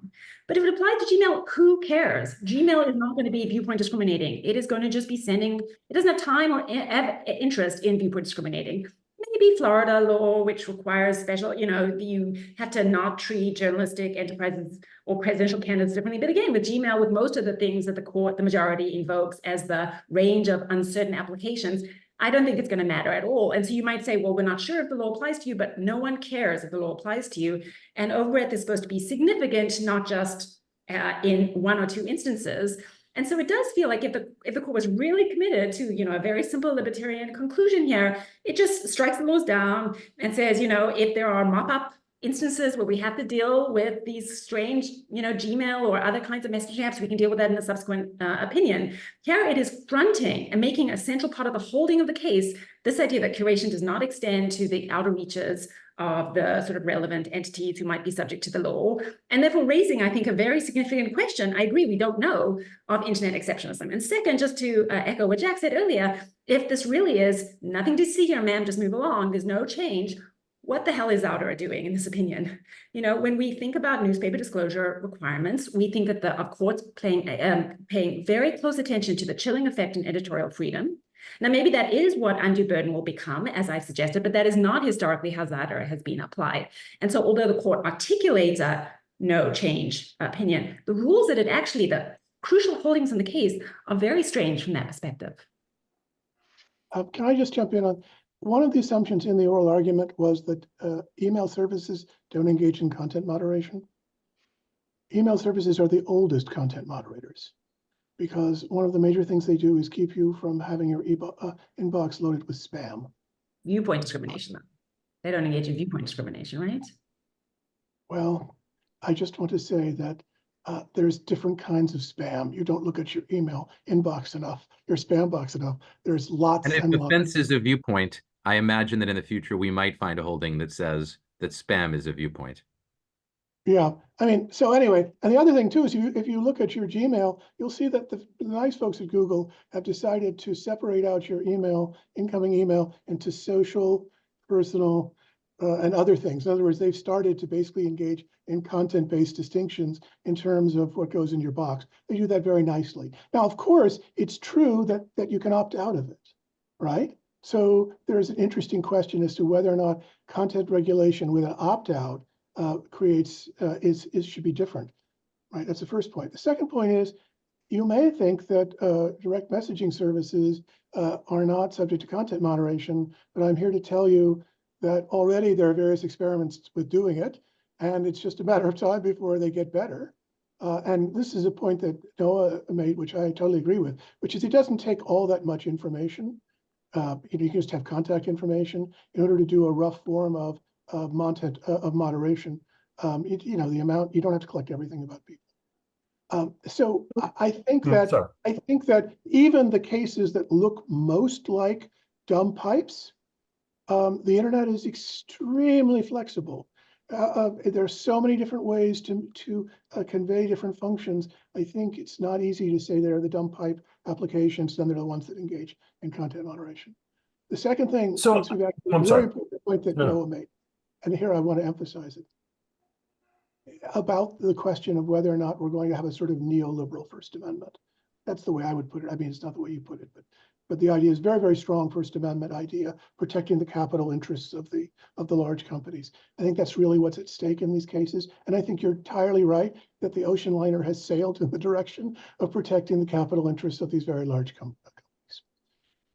B: But if it applied to Gmail, who cares? Gmail is not going to be viewpoint discriminating. It is going to just be sending, it doesn't have time or interest in viewpoint discriminating. Maybe Florida law, which requires special, you have to not treat journalistic enterprises or presidential candidates differently. But again, with Gmail, with most of the things that the majority invokes as the range of uncertain applications, I don't think it's going to matter at all. And so you might say, well, we're not sure if the law applies to you, but no one cares if the law applies to you. And overbreadth is supposed to be significant, not just in one or two instances. And so it does feel like if the court was really committed to, a very simple libertarian conclusion here, it just strikes the laws down and says, if there are mop-up instances where we have to deal with these strange, Gmail or other kinds of messaging apps, we can deal with that in the subsequent opinion. Here it is fronting and making a central part of the holding of the case, this idea that curation does not extend to the outer reaches of the sort of relevant entities who might be subject to the law, and therefore raising, I think, a very significant question, I agree, we don't know, of internet exceptionalism. And second, just to echo what Jack said earlier, if this really is nothing to see here, ma'am, just move along, there's no change, what the hell is Outer doing in this opinion? When we think about newspaper disclosure requirements, we think of courts paying very close attention to the chilling effect on editorial freedom. Now, maybe that is what undue burden will become, as I suggested, but that is not historically how Zadra has been applied. And so although the court articulates a no change opinion, the rules that it actually, the crucial holdings in the case are very strange from that perspective.
C: Can I just jump in on one of the assumptions in the oral argument was that email services don't engage in content moderation. Email services are the oldest content moderators because one of the major things they do is keep you from having your inbox loaded with spam.
B: Viewpoint discrimination, though. They don't engage in viewpoint discrimination, right?
C: Well, I just want to say that there's different kinds of spam. You don't look at your email inbox enough, your spam box enough. There's lots
E: And if
C: and lots.
E: offense is a viewpoint, I imagine that in the future we might find a holding that says that spam is a viewpoint.
C: Yeah, I mean, so anyway, and the other thing too is if you look at your Gmail, you'll see that the nice folks at Google have decided to separate out your email, incoming email, into social, personal, and other things. In other words, they've started to basically engage in content-based distinctions in terms of what goes in your box. They do that very nicely. Now, of course, it's true that you can opt out of it, right? So there's an interesting question as to whether or not content regulation with an opt-out should be different, right? That's the first point. The second point is you may think that direct messaging services are not subject to content moderation, but I'm here to tell you that already there are various experiments with doing it, and it's just a matter of time before they get better. And this is a point that Noah made, which I totally agree with, which is it doesn't take all that much information. You can just have contact information in order to do a rough form of moderation. The amount, you don't have to collect everything about people. So I think that even the cases that look most like dumb pipes, the internet is extremely flexible. There are so many different ways to convey different functions. I think it's not easy to say they're the dumb pipe applications, then they're the ones that engage in content moderation. The second thing takes me back to a very important point that Noah made, and here I want to emphasize it, about the question of whether or not we're going to have a sort of neoliberal First Amendment. That's the way I would put it. I mean, it's not the way you put it, but the idea is very, very strong First Amendment idea, protecting the capital interests of the large companies. I think that's really what's at stake in these cases. And I think you're entirely right that the ocean liner has sailed in the direction of protecting the capital interests of these very large companies.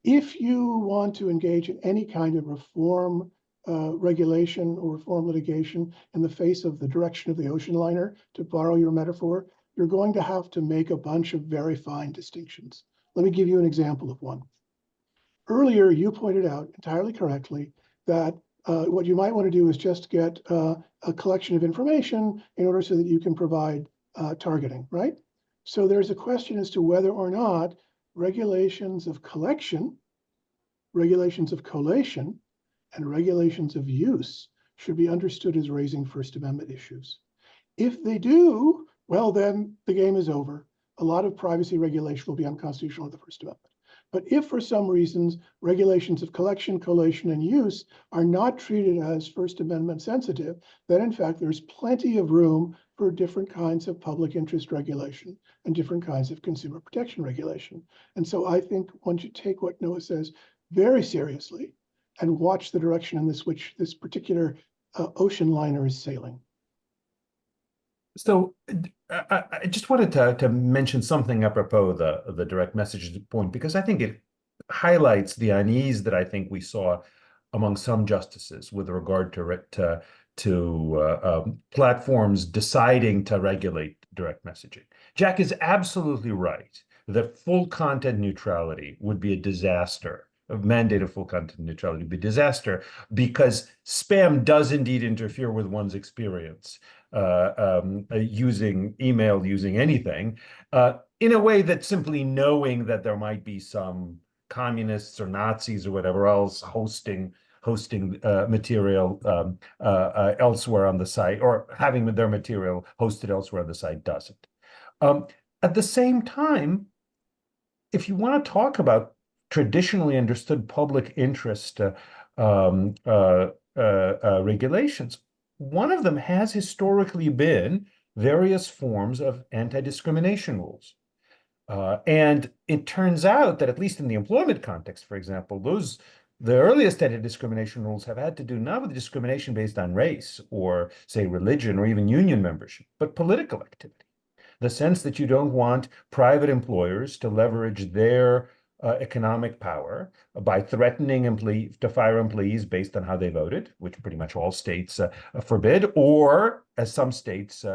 C: If you want to engage in any kind of reform regulation or reform litigation in the face of the direction of the ocean liner, to borrow your metaphor, you're going to have to make a bunch of very fine distinctions. Let me give you an example of one. Earlier, you pointed out entirely correctly that what you might want to do is just get a collection of information in order so that you can provide targeting, right? So there's a question as to whether or not regulations of collection, regulations of collation, and regulations of use should be understood as raising First Amendment issues. If they do, well, then the game is over. A lot of privacy regulation will be unconstitutional in the First Amendment. But if for some reasons regulations of collection, collation, and use are not treated as First Amendment sensitive, then in fact there's plenty of room for different kinds of public interest regulation and different kinds of consumer protection regulation. And so I think one should take what Noah says very seriously and watch the direction in which this particular ocean liner is sailing.
D: So I just wanted to mention something apropos the direct message point, because I think it highlights the unease that I think we saw among some justices with regard to platforms deciding to regulate direct messaging. Jack is absolutely right that full content neutrality would be a disaster. A mandate of full content neutrality would be a disaster because spam does indeed interfere with one's experience using email, using anything, in a way that simply knowing that there might be some communists or Nazis or whatever else hosting material elsewhere on the site, or having their material hosted elsewhere on the site doesn't. At the same time, if you want to talk about traditionally understood public interest regulations, one of them has historically been various forms of anti-discrimination rules. And it turns out that, at least in the employment context, for example, the earliest anti-discrimination rules have had to do not with discrimination based on race or, say, religion or even union membership, but political activity. the sense that you don't want private employers to leverage their economic power by threatening to fire employees based on how they voted, which pretty much all states forbid, or as some states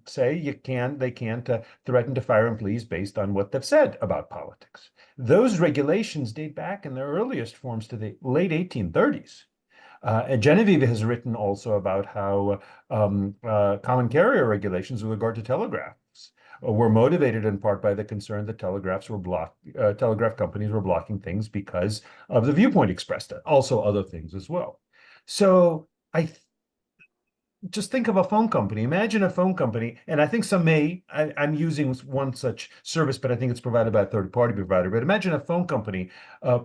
D: say, they can't threaten to fire employees based on what they've said about politics. Those regulations date back in their earliest forms to the late 1830s. And Genevieve has written also about how common carrier regulations with regard to telegraphs were motivated in part by the concern that telegraph companies were blocking things because of the viewpoint expressed, also other things as well. So just think of a phone company. Imagine a phone company, and I think I'm using one such service, but I think it's provided by a third-party provider. But imagine a phone company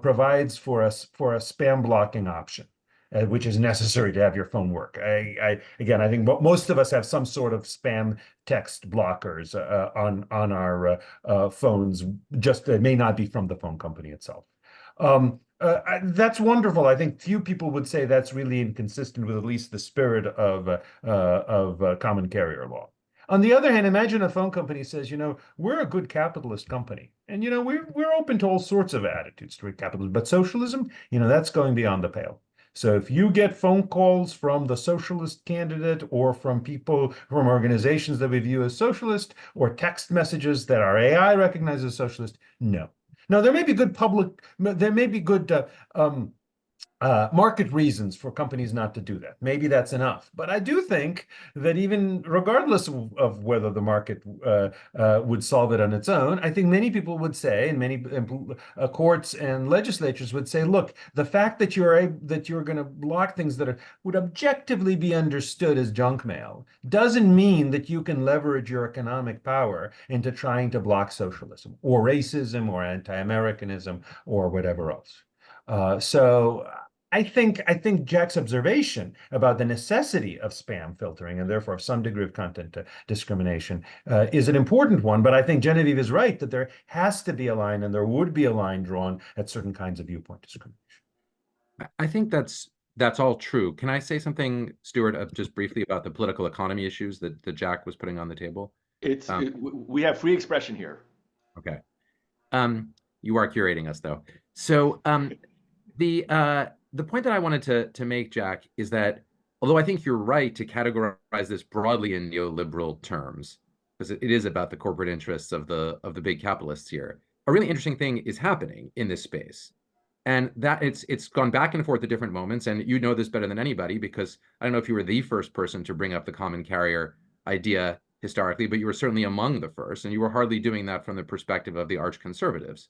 D: provides for a spam blocking option, which is necessary to have your phone work. Again, I think most of us have some sort of spam text blockers on our phones. Just it may not be from the phone company itself. That's wonderful. I think few people would say that's really inconsistent with at least the spirit of common carrier law. On the other hand, imagine a phone company says, we're a good capitalist company, and we're open to all sorts of attitudes toward capitalism, but socialism, that's going beyond the pale. So if you get phone calls from the socialist candidate or from people from organizations that we view as socialist, or text messages that our AI recognizes as socialist, no. Now, there may be good market reasons for companies not to do that. Maybe that's enough. But I do think that even regardless of whether the market would solve it on its own, I think many people would say, and many courts and legislatures would say, look, the fact that you're going to block things that would objectively be understood as junk mail doesn't mean that you can leverage your economic power into trying to block socialism or racism or anti-Americanism or whatever else. So I think Jack's observation about the necessity of spam filtering and therefore of some degree of content discrimination is an important one. But I think Genevieve is right that there has to be a line, and there would be a line drawn at certain kinds of viewpoint discrimination.
E: I think that's all true. Can I say something, Stuart, just briefly about the political economy issues that Jack was putting on the table?
A: We have free expression here.
E: Okay. You are curating us, though. So the point that I wanted to make, Jack, is that although I think you're right to categorize this broadly in neoliberal terms, because it is about the corporate interests of the big capitalists here, a really interesting thing is happening in this space. And that it's gone back and forth at different moments. And you know this better than anybody, because I don't know if you were the first person to bring up the common carrier idea historically, but you were certainly among the first, and you were hardly doing that from the perspective of the arch conservatives.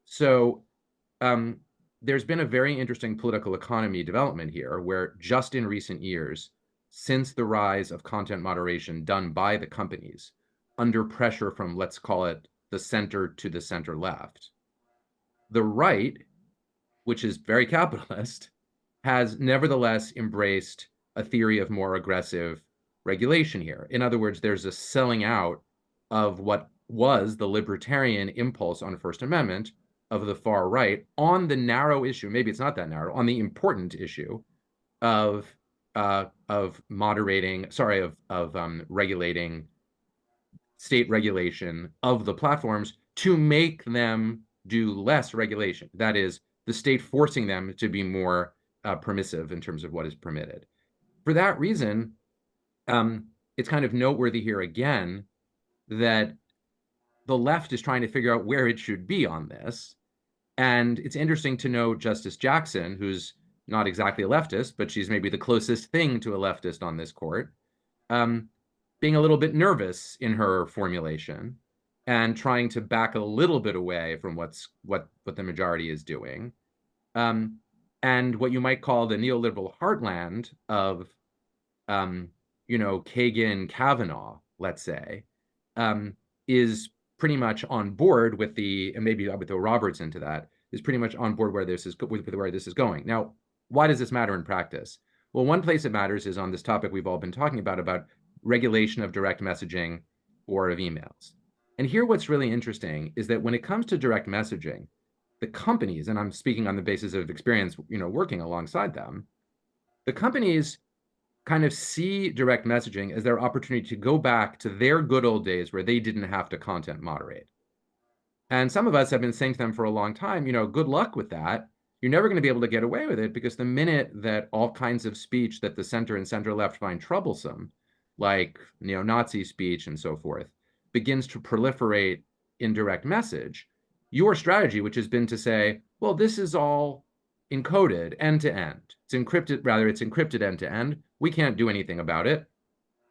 E: So there's been a very interesting political economy development here, where just in recent years, since the rise of content moderation done by the companies under pressure from, let's call it, the center to the center left, the right, which is very capitalist, has nevertheless embraced a theory of more aggressive regulation here. In other words, there's a selling out of what was the libertarian impulse on First Amendment of the far right on the narrow issue, maybe it's not that narrow, on the important issue of regulating state regulation of the platforms to make them do less regulation. That is, the state forcing them to be more permissive in terms of what is permitted. For that reason, it's kind of noteworthy here again that the left is trying to figure out where it should be on this. And it's interesting to know Justice Jackson, who's not exactly a leftist, but she's maybe the closest thing to a leftist on this court, being a little bit nervous in her formulation and trying to back a little bit away from what the majority is doing. And what you might call the neoliberal heartland of, Kagan, Kavanaugh, let's say, is pretty much on board with and maybe I would throw Roberts into that, is pretty much on board where this is going. Now, why does this matter in practice? Well, one place it matters is on this topic we've all been talking about regulation of direct messaging or of emails. And here what's really interesting is that when it comes to direct messaging, the companies, and I'm speaking on the basis of experience, working alongside them, the companies kind of see direct messaging as their opportunity to go back to their good old days where they didn't have to content moderate. And some of us have been saying to them for a long time, you know, good luck with that. You're never going to be able to get away with it, because the minute that all kinds of speech that the center and center left find troublesome, like neo-Nazi speech and so forth, begins to proliferate in direct message, your strategy, which has been to say, well, this is all encoded end to end. It's encrypted end to end. We can't do anything about it.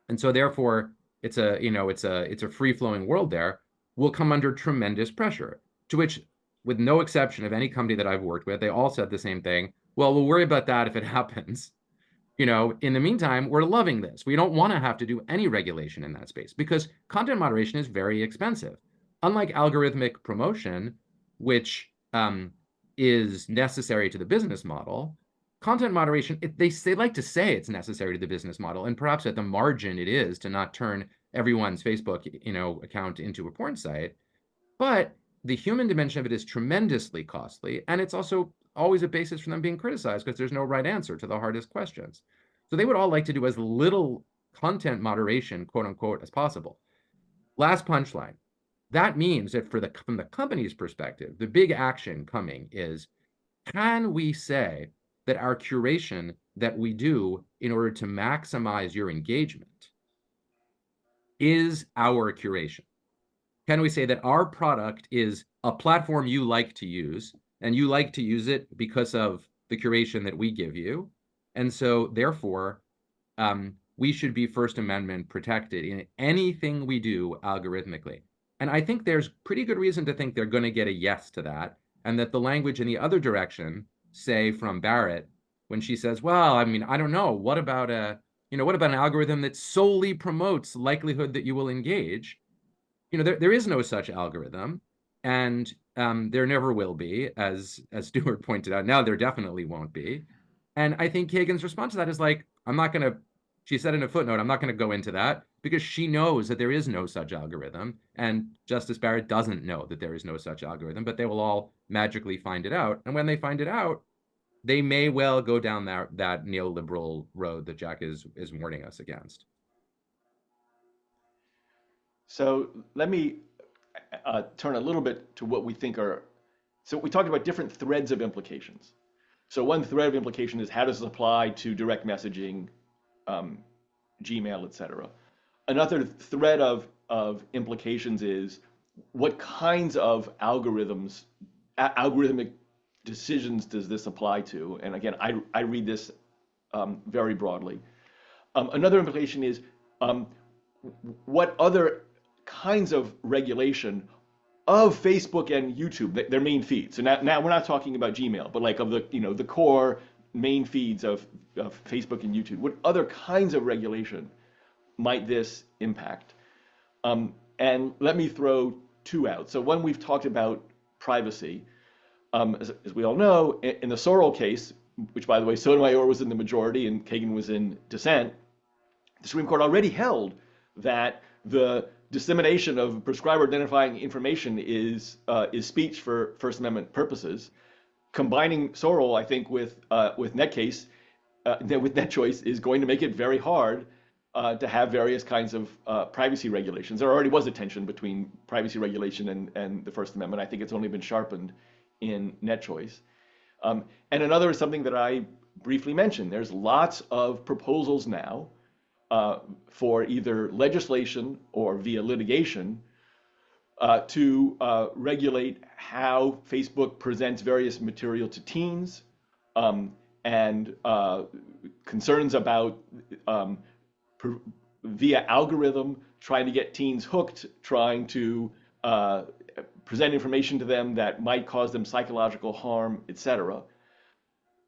E: And so therefore, it's a free-flowing world there, will come under tremendous pressure, to which, with no exception of any company that I've worked with, they all said the same thing. Well, we'll worry about that if it happens. In the meantime, we're loving this. We don't want to have to do any regulation in that space, because content moderation is very expensive. Unlike algorithmic promotion, which is necessary to the business model, content moderation, they like to say it's necessary to the business model, and perhaps at the margin it is to not turn everyone's Facebook account into a porn site. But the human dimension of it is tremendously costly, and it's also always a basis for them being criticized, because there's no right answer to the hardest questions. So they would all like to do as little content moderation, quote unquote, as possible. Last punchline. That means that from the company's perspective, the big action coming is, can we say that our curation that we do in order to maximize your engagement is our curation? Can we say that our product is a platform you like to use, and you like to use it because of the curation that we give you? And so therefore, we should be First Amendment protected in anything we do algorithmically. And I think there's pretty good reason to think they're going to get a yes to that, and that the language in the other direction, say from Barrett, when she says, well, I mean, I don't know, what about an algorithm that solely promotes likelihood that you will engage? There is no such algorithm, and there never will be, as Stuart pointed out. Now there definitely won't be. And I think Kagan's response to that is like, she said in a footnote, I'm not going to go into that, because she knows that there is no such algorithm, and Justice Barrett doesn't know that there is no such algorithm, but they will all magically find it out. And when they find it out, they may well go down that neoliberal road that Jack is warning us against.
A: So let me turn a little bit to what we think are, so we talked about different threads of implications. So one thread of implication is, how does it apply to direct messaging, Gmail, et cetera? Another thread of implications is, what kinds of algorithmic decisions does this apply to? And again, I read this very broadly. Another implication is, what other kinds of regulation of Facebook and YouTube, their main feeds. So now we're not talking about Gmail, but like of the core main feeds of Facebook and YouTube. What other kinds of regulation might this impact? And let me throw two out. So one, we've talked about privacy. As we all know, in the Sorrell case, which by the way, Sotomayor was in the majority and Kagan was in dissent, the Supreme Court already held that the dissemination of prescriber identifying information is speech for First Amendment purposes. Combining Sorrell, I think, with NetCase, with NetChoice, is going to make it very hard to have various kinds of privacy regulations. There already was a tension between privacy regulation and the First Amendment. I think it's only been sharpened in NetChoice. And another is something that I briefly mentioned. There's lots of proposals now for either legislation or via litigation to regulate how Facebook presents various material to teens, and concerns about via algorithm trying to get teens hooked, trying to present information to them that might cause them psychological harm, etc.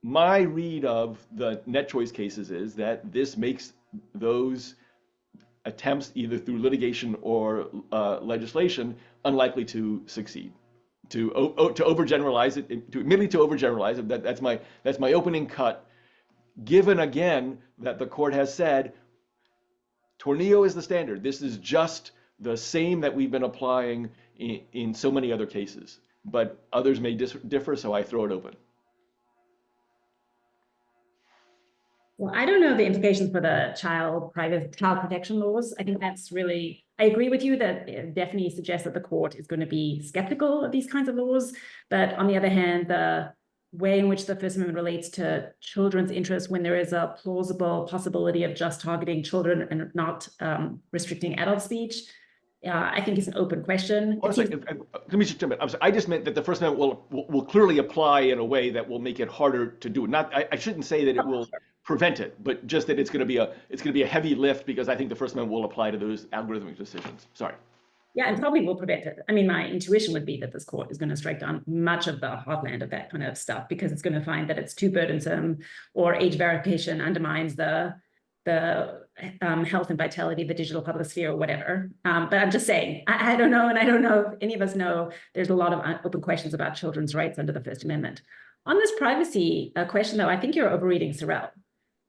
A: My read of the NetChoice cases is that this makes those attempts, either through litigation or legislation, unlikely to succeed. To overgeneralize it, admittedly to overgeneralize it, that's my opening cut. Given again that the court has said Tornillo is the standard. This is just the same that we've been applying in so many other cases, but others may differ, so I throw it open.
B: Well, I don't know the implications for the child protection laws. I think that's really, I agree with you that it definitely suggests that the court is going to be skeptical of these kinds of laws. But on the other hand, the way in which the First Amendment relates to children's interests when there is a plausible possibility of just targeting children and not restricting adult speech, I think is an open question.
A: Let me just jump in. I just meant that the First Amendment will clearly apply in a way that will make it harder to do. Not, I shouldn't say that it will prevent it, but just that it's going to be a heavy lift, because I think the First Amendment will apply to those algorithmic decisions. Sorry.
B: Yeah, and probably will prevent it. I mean, my intuition would be that this court is going to strike down much of the heartland of that kind of stuff, because it's going to find that it's too burdensome, or age verification undermines the health and vitality of the digital public sphere, or whatever. But I'm just saying, I don't know, and I don't know if any of us know. There's a lot of open questions about children's rights under the First Amendment. On this privacy question, though, I think you're overreading Sorrell.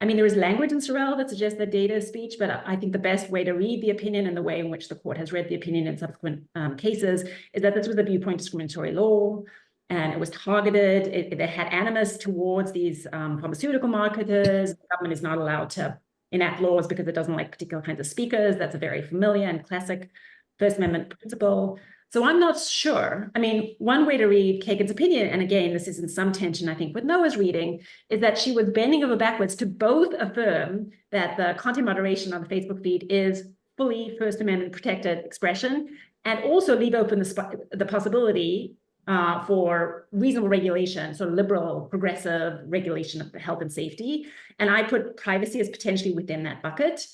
B: I mean, there is language in Sorrell that suggests that data is speech, but I think the best way to read the opinion, and the way in which the court has read the opinion in subsequent cases, is that this was a viewpoint discriminatory law, and it was targeted. It had animus towards these pharmaceutical marketers. The government is not allowed to enact laws because it doesn't like particular kinds of speakers. That's a very familiar and classic First Amendment principle. So I'm not sure. I mean, one way to read Kagan's opinion, and again, this is in some tension, I think, with Noah's reading, is that she was bending over backwards to both affirm that the content moderation on the Facebook feed is fully First Amendment protected expression, and also leave open the possibility for reasonable regulation, sort of liberal, progressive regulation of health and safety. And I put privacy as potentially within that bucket.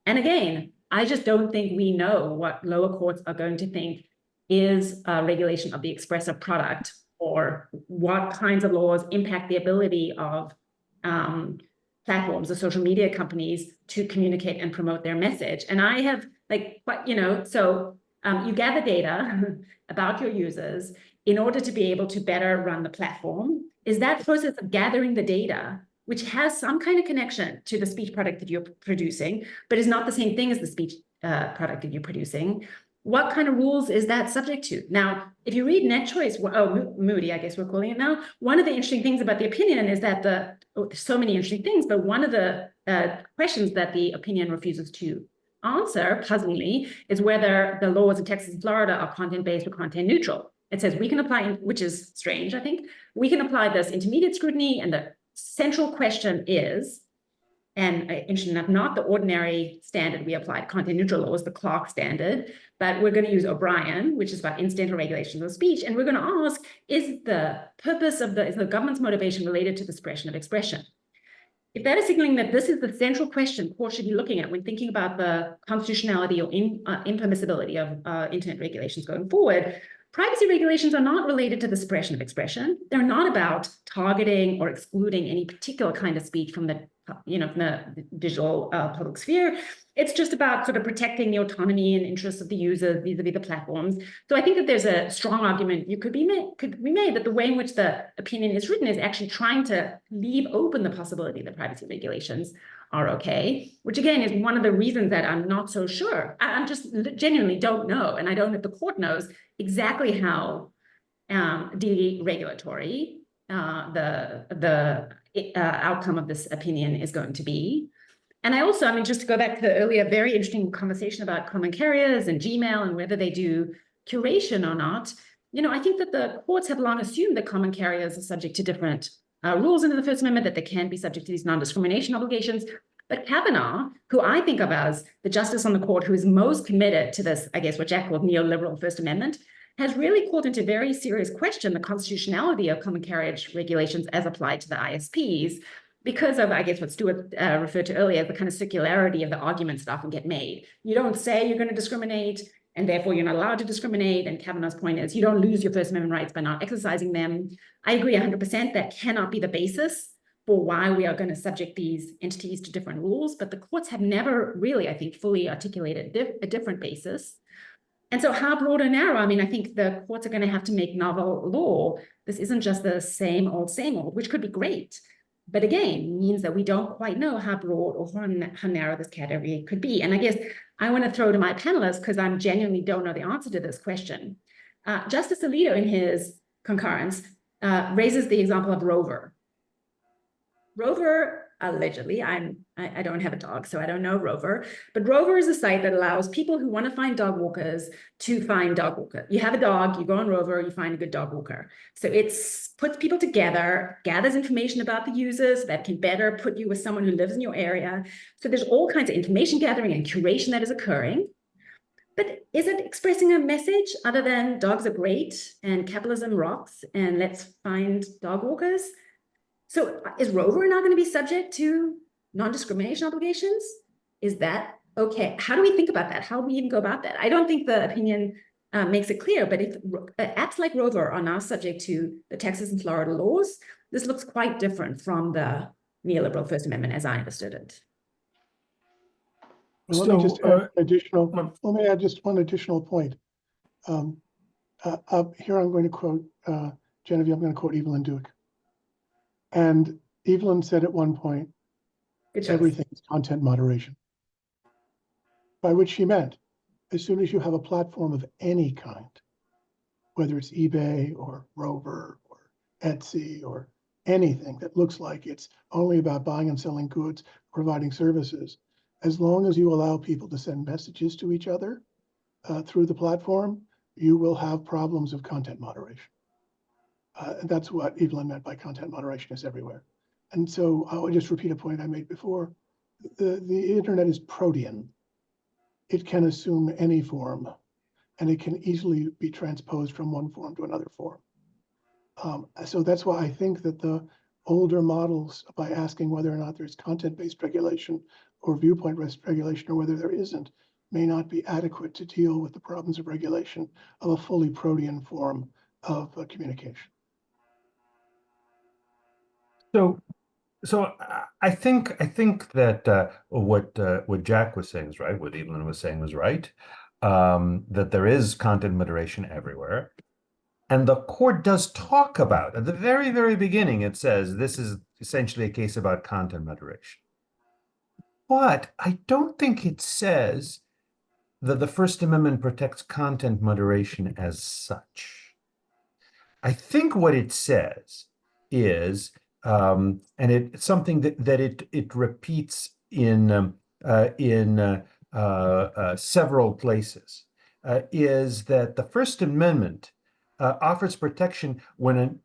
B: And again, I just don't think we know what lower courts are going to think is regulation of the expressive product, or what kinds of laws impact the ability of platforms or social media companies to communicate and promote their message. And I have you gather data about your users in order to be able to better run the platform. Is that process of gathering the data, which has some kind of connection to the speech product that you're producing, but is not the same thing as the speech product that you're producing, what kind of rules is that subject to? Now, if you read NetChoice, Moody, I guess we're calling it now, one of the interesting things about the opinion is that there's so many interesting things, but one of the questions that the opinion refuses to answer, puzzlingly, is whether the laws in Texas and Florida are content-based or content-neutral. It says we can apply, which is strange, I think, we can apply this intermediate scrutiny, and the central question is, and interesting enough, not the ordinary standard we applied, content neutral laws, the Clark standard, but we're going to use O'Brien, which is about incidental regulations of speech. And we're going to ask, is the purpose of is the government's motivation related to the suppression of expression? If that is signaling that this is the central question courts should be looking at when thinking about the constitutionality or impermissibility of internet regulations going forward, privacy regulations are not related to the suppression of expression. They're not about targeting or excluding any particular kind of speech from the digital public sphere. It's just about sort of protecting the autonomy and interests of the users vis-a-vis the platforms. So I think that there's a strong argument could be made that the way in which the opinion is written is actually trying to leave open the possibility that privacy regulations are okay, which again is one of the reasons that I'm not so sure. I'm just genuinely don't know, and I don't know if the court knows exactly how deregulatory the outcome of this opinion is going to be. And I also, just to go back to the earlier very interesting conversation about common carriers and Gmail and whether they do curation or not, I think that the courts have long assumed that common carriers are subject to different rules under the First Amendment, that they can be subject to these non-discrimination obligations. But Kavanaugh, who I think of as the justice on the court who is most committed to this, I guess what Jack called neoliberal First Amendment, has really called into very serious question the constitutionality of common carriage regulations as applied to the ISPs, because of, I guess, what Stuart referred to earlier, the kind of circularity of the arguments that often get made. You don't say you're going to discriminate, and therefore you're not allowed to discriminate. And Kavanaugh's point is you don't lose your First Amendment rights by not exercising them. I agree 100% that cannot be the basis for why we are going to subject these entities to different rules. But the courts have never really, I think, fully articulated a different basis. And so how broad or narrow? I think the courts are going to have to make novel law. This isn't just the same old, which could be great. But again, means that we don't quite know how broad or how narrow this category could be. And I guess I want to throw to my panelists, because I genuinely don't know the answer to this question. Justice Alito, in his concurrence, raises the example of Rover. Rover allegedly. I don't have a dog, so I don't know Rover. But Rover is a site that allows people who want to find dog walkers to find dog walker. You have a dog, you go on Rover, you find a good dog walker. So it's puts people together, gathers information about the users that can better put you with someone who lives in your area. So there's all kinds of information gathering and curation that is occurring. But is it expressing a message other than dogs are great and capitalism rocks and let's find dog walkers? So is Rover not going to be subject to non-discrimination obligations? Is that okay? How do we think about that? How do we even go about that? I don't think the opinion makes it clear, but if apps like Rover are now subject to the Texas and Florida laws, this looks quite different from the neoliberal First Amendment as I understood it.
C: Let me just add just one additional point. Here I'm going to quote Genevieve. I'm going to quote Evelyn Duke. And Evelyn said at one point, everything is content moderation. By which she meant, as soon as you have a platform of any kind, whether it's eBay or Rover or Etsy or anything that looks like it's only about buying and selling goods, providing services, as long as you allow people to send messages to each other through the platform, you will have problems of content moderation. And that's what Evelyn meant by content moderation is everywhere. And so I'll just repeat a point I made before. The internet is protean. It can assume any form, and it can easily be transposed from one form to another form. So that's why I think that the older models, by asking whether or not there's content-based regulation or viewpoint-based regulation, or whether there isn't, may not be adequate to deal with the problems of regulation of a fully protean form of communication.
D: So I think that what Jack was saying is right. What Evelyn was saying was right. That there is content moderation everywhere, and the court does talk about at the very, very beginning. It says this is essentially a case about content moderation, but I don't think it says that the First Amendment protects content moderation as such. I think what it says is. And it's something that it repeats in several places, is that the First Amendment offers protection when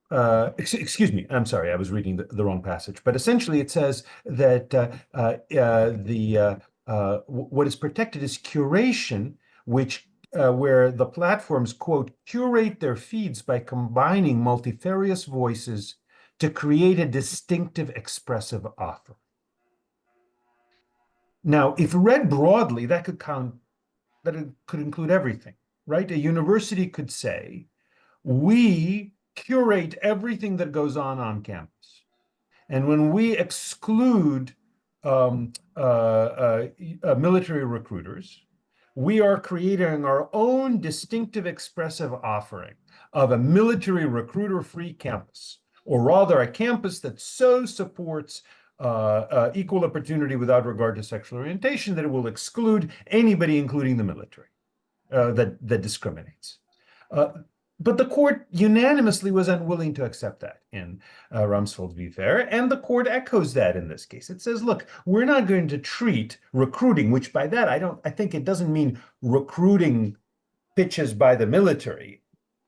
D: excuse me, I'm sorry, I was reading the wrong passage, but essentially it says that what is protected is curation, which where the platforms, quote, curate their feeds by combining multifarious voices to create a distinctive expressive offer. Now, if read broadly, that it could include everything, right? A university could say, we curate everything that goes on campus. And when we exclude military recruiters, we are creating our own distinctive expressive offering of a military recruiter-free campus, or rather a campus that so supports equal opportunity without regard to sexual orientation that it will exclude anybody, including the military, that discriminates. But the court unanimously was unwilling to accept that in Rumsfeld v. Fair, and the court echoes that in this case. It says, look, we're not going to treat recruiting, which by that I think it doesn't mean recruiting pitches by the military,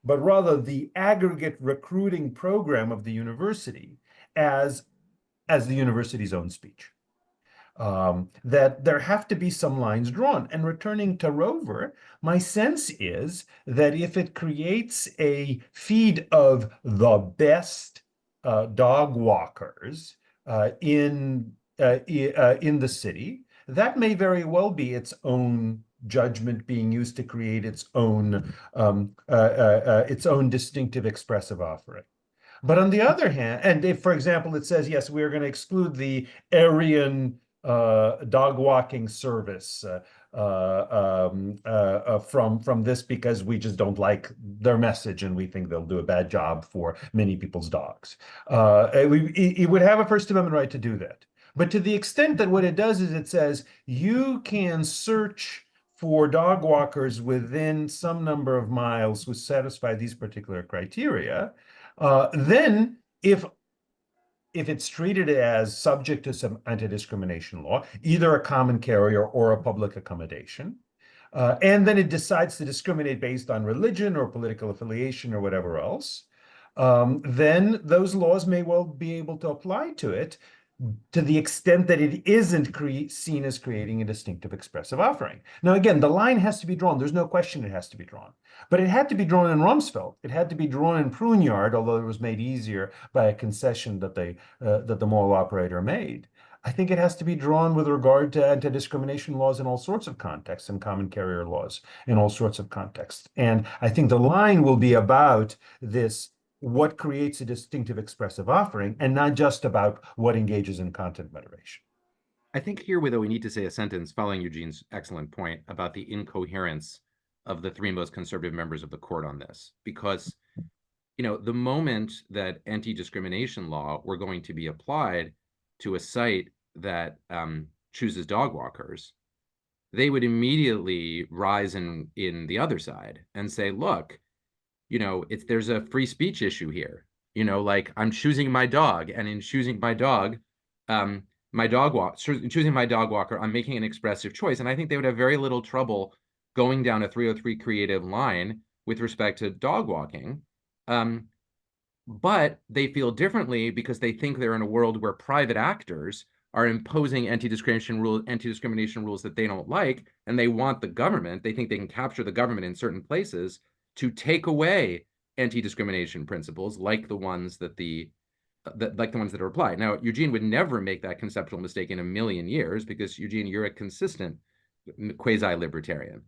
D: but rather the aggregate recruiting program of the university as the university's own speech. That there have to be some lines drawn. And returning to Rover, my sense is that if it creates a feed of the best dog walkers in the city, that may very well be its own judgment being used to create its own distinctive expressive offering. But on the other hand, and if, for example, it says, yes, we're going to exclude the Aryan dog walking service from this because we just don't like their message and we think they'll do a bad job for many people's dogs. It would have a First Amendment right to do that. But to the extent that what it does is it says you can search for dog walkers within some number of miles who satisfy these particular criteria, then if if it's treated as subject to some anti-discrimination law, either a common carrier or a public accommodation, and then it decides to discriminate based on religion or political affiliation or whatever else, then those laws may well be able to apply to it to the extent that it isn't seen as creating a distinctive expressive offering. Now, again, the line has to be drawn. There's no question it has to be drawn. But it had to be drawn in Rumsfeld. It had to be drawn in Pruneyard, although it was made easier by a concession that the mall operator made. I think it has to be drawn with regard to anti-discrimination laws in all sorts of contexts and common carrier laws in all sorts of contexts. And I think the line will be about this, what creates a distinctive expressive offering, and not just about what engages in content moderation.
E: I think here, though, we need to say a sentence following Eugene's excellent point about the incoherence of the three most conservative members of the court on this, because, you know, the moment that anti-discrimination law were going to be applied to a site that chooses dog walkers, they would immediately rise in the other side and say, look, you know, there's a free speech issue here. You know, like, I'm choosing my dog, and in choosing my dog, choosing my dog walker, I'm making an expressive choice. And I think they would have very little trouble going down a 303 creative line with respect to dog walking. But they feel differently because they think they're in a world where private actors are imposing anti-discrimination rules that they don't like, and they want the government, they think they can capture the government in certain places to take away anti-discrimination principles like the ones that are applied. Now, Eugene would never make that conceptual mistake in a million years, because, Eugene, you're a consistent quasi-libertarian.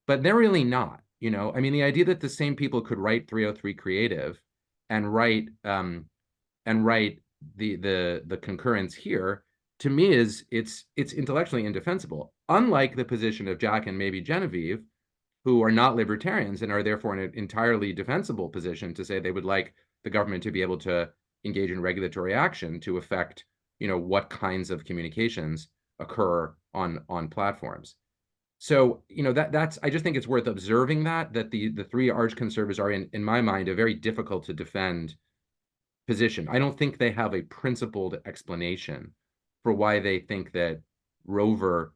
E: But they're really not, you know? I mean, the idea that the same people could write 303 creative and write the concurrence here, to me, it's intellectually indefensible. Unlike the position of Jack and maybe Genevieve, who are not libertarians and are therefore in an entirely defensible position to say they would like the government to be able to engage in regulatory action to affect, you know, what kinds of communications occur on platforms. So, you know, that's I just think it's worth observing that the three arch conservatives are in my mind a very difficult to defend position. I don't think they have a principled explanation for why they think that Rover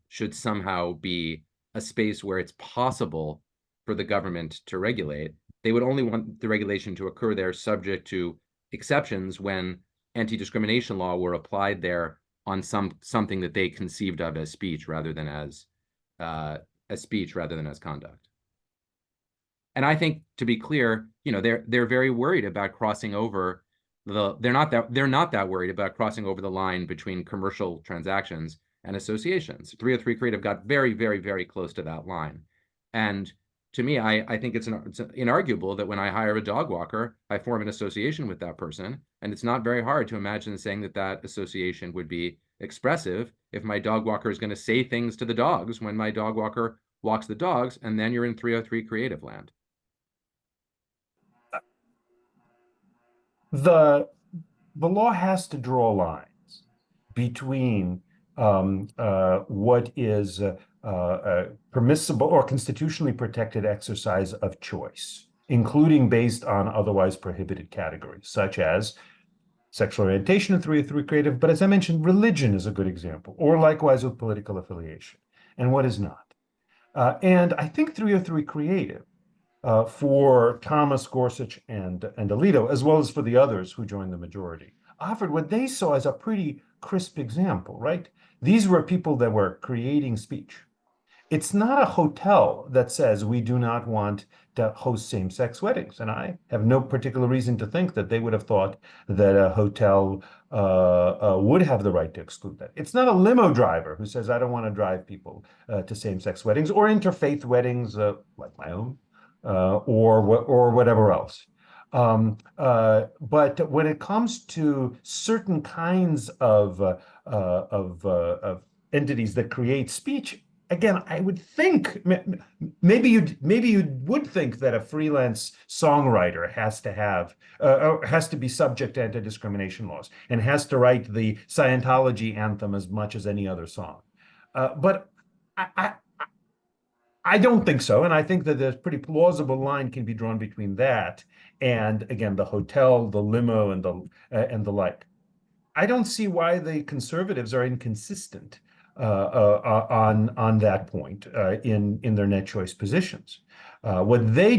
E: should somehow be a space where it's possible for the government to regulate. They would only want the regulation to occur there subject to exceptions when anti-discrimination law were applied there on something that they conceived of as speech rather than as conduct. And I think, to be clear, you know, they're very worried about crossing over they're not that worried about crossing over the line between commercial transactions and associations. 303 Creative got very, very, very close to that line. And to me, I think it's inarguable that when I hire a dog walker, I form an association with that person. And it's not very hard to imagine saying that association would be expressive if my dog walker is going to say things to the dogs when my dog walker walks the dogs, and then you're in 303 Creative land.
D: The law has to draw lines between what is permissible or constitutionally protected exercise of choice, including based on otherwise prohibited categories, such as sexual orientation in 303 Creative, but as I mentioned, religion is a good example, or likewise with political affiliation, and what is not. And I think 303 Creative, for Thomas, Gorsuch, and Alito, as well as for the others who joined the majority, offered what they saw as a pretty crisp example, right? These were people that were creating speech. It's not a hotel that says we do not want to host same-sex weddings. And I have no particular reason to think that they would have thought that a hotel would have the right to exclude that. It's not a limo driver who says, I don't want to drive people to same-sex weddings or interfaith weddings like my own or whatever else. But when it comes to certain kinds of entities that create speech, again, I would think maybe you would think that a freelance songwriter has to be subject to anti-discrimination laws and has to write the Scientology anthem as much as any other song. But I don't think so, and I think that there's pretty plausible line can be drawn between that and, again, the hotel, the limo, and the like. I don't see why the conservatives are inconsistent on that point in their net choice positions. What they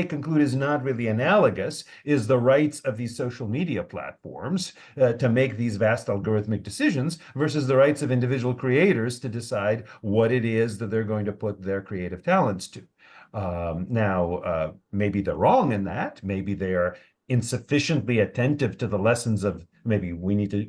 D: conclude is not really analogous is the rights of these social media platforms to make these vast algorithmic decisions versus the rights of individual creators to decide what it is that they're going to put their creative talents to. Now, maybe they're wrong in that. Maybe they're insufficiently attentive to the lessons of maybe we need to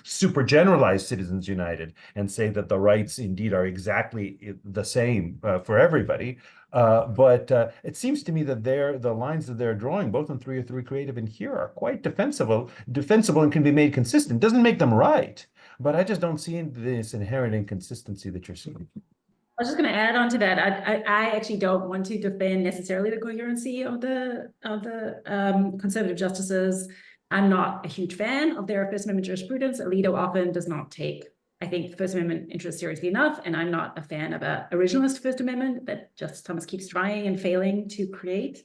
D: super generalize Citizens United and say that the rights indeed are exactly the same for everybody. But it seems to me that the lines that they're drawing, both in 303 Creative and here, are quite defensible and can be made consistent. Doesn't make them right, but I just don't see this inherent inconsistency that you're seeing.
B: I was just going to add on to that. I actually don't want to defend necessarily the coherency of the conservative justices. I'm not a huge fan of their First Amendment jurisprudence. Alito often does not take, I think, the First Amendment interest seriously enough, and I'm not a fan of an originalist First Amendment that Justice Thomas keeps trying and failing to create.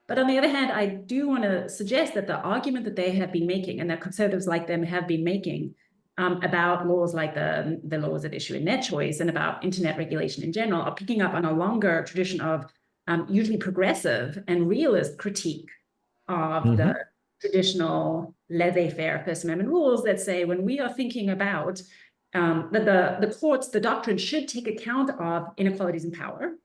B: But on the other hand, I do want to suggest that the argument that they have been making, and that conservatives like them have been making, about laws like the laws at issue in net choice and about internet regulation in general, are picking up on a longer tradition of usually progressive and realist critique of the traditional laissez-faire First Amendment rules that say when we are thinking about that the courts, the doctrine should take account of inequalities in power,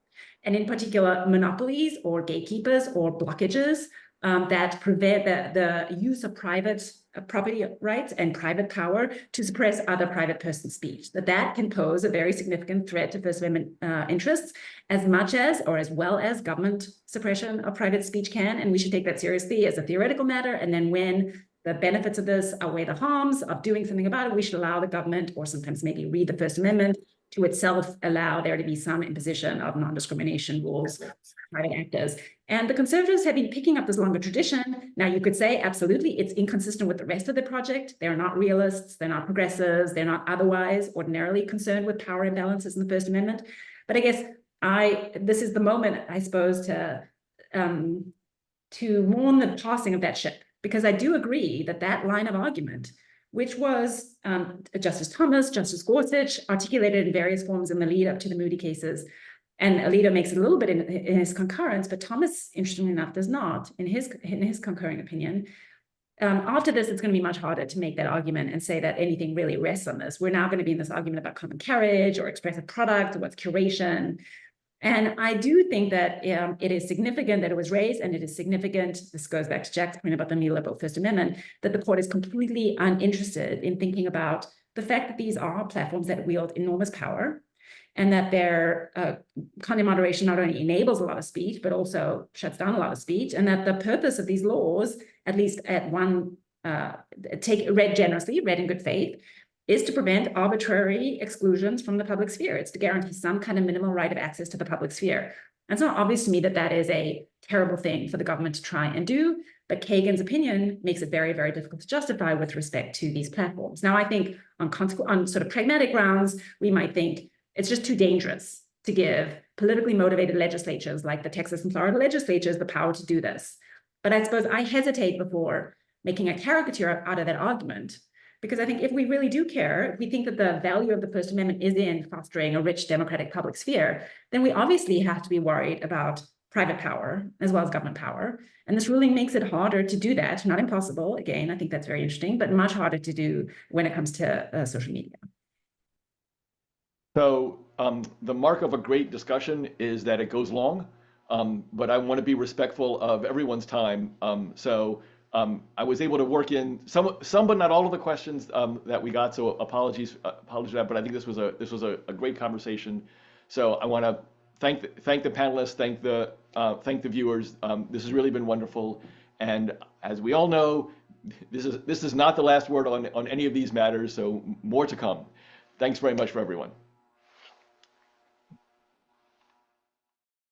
B: and in particular monopolies or gatekeepers or blockages that prevent the use of private property rights and private power to suppress other private person speech, that can pose a very significant threat to First Amendment interests as much as or as well as government suppression of private speech can. And we should take that seriously as a theoretical matter. And then when the benefits of this outweigh the harms of doing something about it, we should allow the government, or sometimes maybe read the First Amendment, to itself allow there to be some imposition of non-discrimination rules for private actors. And the conservatives have been picking up this longer tradition. Now, you could say, absolutely, it's inconsistent with the rest of the project. They're not realists, they're not progressives, they're not otherwise ordinarily concerned with power imbalances in the First Amendment. But I guess this is the moment, I suppose, to mourn the passing of that ship, because I do agree that line of argument, which was Justice Thomas, Justice Gorsuch, articulated in various forms in the lead up to the Moody cases. And Alito makes it a little bit in his concurrence, but Thomas, interestingly enough, does not in his concurring opinion. After this, it's going to be much harder to make that argument and say that anything really rests on this. We're now going to be in this argument about common carriage or expressive product or what's curation. And I do think that it is significant that it was raised, and it is significant, this goes back to Jack's point about the neoliberal First Amendment, that the court is completely uninterested in thinking about the fact that these are platforms that wield enormous power, and that their content moderation not only enables a lot of speech, but also shuts down a lot of speech, and that the purpose of these laws, at least at one, read generously, read in good faith, is to prevent arbitrary exclusions from the public sphere. It's to guarantee some kind of minimal right of access to the public sphere. And it's not obvious to me that is a terrible thing for the government to try and do, but Kagan's opinion makes it very, very difficult to justify with respect to these platforms. Now, I think on sort of pragmatic grounds, we might think it's just too dangerous to give politically motivated legislatures like the Texas and Florida legislatures the power to do this. But I suppose I hesitate before making a caricature out of that argument, because I think if we really do care, if we think that the value of the First Amendment is in fostering a rich democratic public sphere, then we obviously have to be worried about private power as well as government power. And this ruling makes it harder to do that, not impossible. Again, I think that's very interesting, but much harder to do when it comes to social media.
A: So the mark of a great discussion is that it goes long, but I want to be respectful of everyone's time. I was able to work in some but not all of the questions that we got. So apologies for that. But I think this was a great conversation. So I want to thank the panelists, thank the viewers. This has really been wonderful. And as we all know, this is not the last word on any of these matters. So more to come. Thanks very much for everyone.